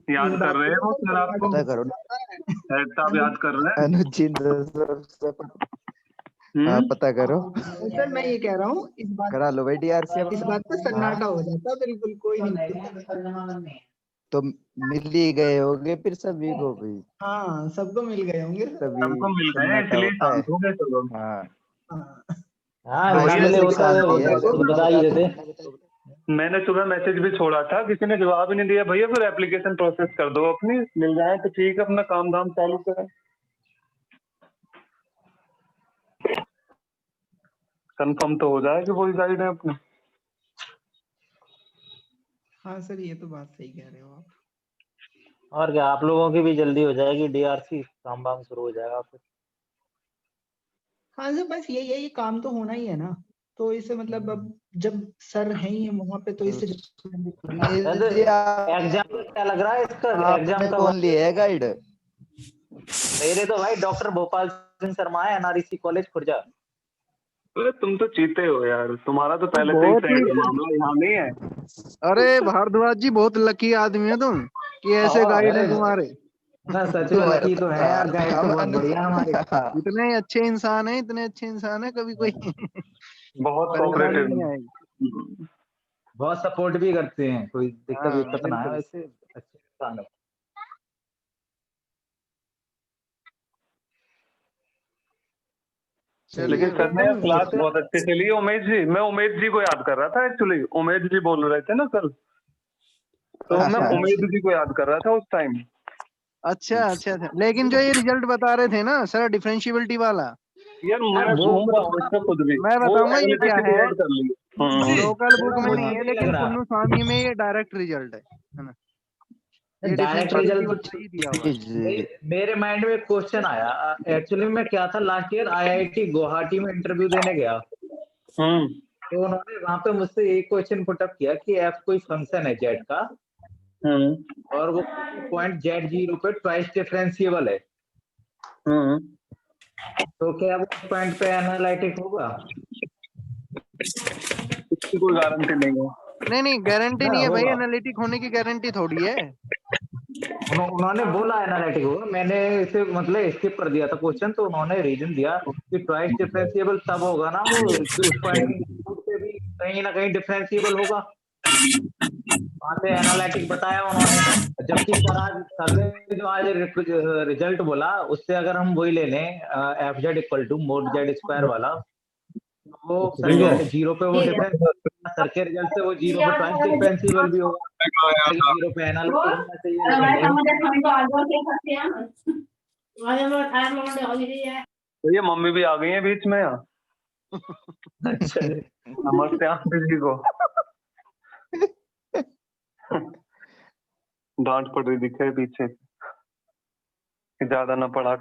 याद कर रहे हो सर आपको? पता करो हेड साहब याद कर रहे हैं। अनुचित हाँ पता करो। सर मैं ये कह रहा हूँ इस बात करा लो भाई डीआरसी। इस बात पे सन्नाटा हो जाता बिल्कुल कोई नहीं। तो मिल ही गए होंगे फिर सभी को भी। हाँ सबको मिल गए होंगे। तभी सबको मिल गए सन्नाटा इसलिए होता है। शांत हो गए सब लोग। हाँ हाँ हाँ, ना इसलिए मिले सब होता शांति है। तो बता ही देते। मैंने सुबह मैसेज भी छोड़ा था, किसी ने जवाब ही नहीं दिया। भैया फिर एप्लीकेशन प्रोसेस कर दो अपनी, मिल जाए तो ठीक है, अपना काम धाम चालू करें। कंफर्म तो हो जाए कि वही गाइड है अपने। हाँ सर ये तो बात सही कह रहे हो आप। और क्या आप लोगों की भी जल्दी हो जाएगी डीआरसी, काम वाम शुरू हो जाएगा फिर। हाँ सर बस ये काम तो होना ही है ना, तो इसे मतलब अब जब सर हैं ही वहाँ पे तो इसे एग्जाम क्या लग रहा है इसका? एग्जाम का कौन लिया है गाइड? मेरे तो भाई डॉक्टर भोपाल सिंह शर्मा है, एनआरईसी कॉलेज खुर्जा। अरे तुम तो चीते हो यार, तुम्हारा तो पहले से ही बहुत सेट ही है मामला, यहाँ नहीं है। अरे भारद्वाज जी बहुत लकी आदमी है तुम कि ऐसे गाइड है तुम्हारे। ना सच में लकी तो है यार, गाइड तो बहुत बढ़िया हमारे। इतने अच्छे इंसान है, इतने अच्छे इंसान है, कभी कोई बहुत परेशानी कोऑपरेटिव नहीं आएगी। बहुत सपोर्ट भी करते हैं, कोई दिक्कत हाँ, विक्कत ना है, बिल्कुल। वैसे अच्छे इंसान है। लेकिन चलिए सर ने यार क्लास बहुत अच्छी चली। उमेश जी, मैं उमेश जी को याद कर रहा था एक्चुअली। उमेश जी बोल रहे थे ना कल, तो मैं उमेश जी को याद कर रहा था उस टाइम। अच्छा अच्छा अच्छा, लेकिन जो ये रिजल्ट बता रहे थे ना सर डिफरेंशियबिलिटी वाला, यार मैं घूम रहा हूँ इसमें खुद भी। मैं बताऊंगा ये क्या है। ऐड कर ली। लोकल बुक में मुझे नहीं है, नहीं लग लेकिन रहा। पुन्नु स्वामी में ये डायरेक्ट रिजल्ट है ना। ये डायरेक्ट डिफरेंशियबिलिटी रिजल्ट वाला ही दिया हुआ है। मेरे माइंड में एक क्वेश्चन आया। एक्चुअली मैं क्या था, लास्ट ईयर आईआईटी गुवाहाटी में इंटरव्यू देने गया, तो उन्होंने वहां पे मुझसे एक क्वेश्चन पुटअप किया कि एफ कोई फंक्शन है जेड का, और वो पॉइंट जेड जीरो पे ट्वाइस डिफरेंशिएबल है, तो क्या वो पॉइंट पे एनालिटिक होगा? इसकी कोई गारंटी नहीं है। नहीं गारंटी नहीं है भाई, एनालिटिक होने की गारंटी थोड़ी है। उन्होंने बोला एनालिटिक होगा, मैंने इसे मतलब स्किप कर दिया था क्वेश्चन, तो उन्होंने रीजन दिया कि ट्वाइस डिफरेंशिएबल तब होगा ना वो उस पॉइंट पे भी कहीं ना कहीं डिफरेंशिएबल होगा, वहां पे एनालिटिक बताया उन्होंने। जबकि सर ने जो आज रिजल्ट बोला उससे अगर हम वही ले लें f z equal to mod z square वाला, वो सर के जीरो पे वो डिफरेंस, सर के रिजल्ट से वो जीरो पे ट्वाइस डिफरेंशिएबल भी होगा, जीरो पे एनालिटिक होना चाहिए। तो ये मम्मी भी आ गई है बीच में यहाँ। नमस्ते आंटी जी को। डांट पड़ रही दिखे पीछे, ज्यादा ना पढ़ा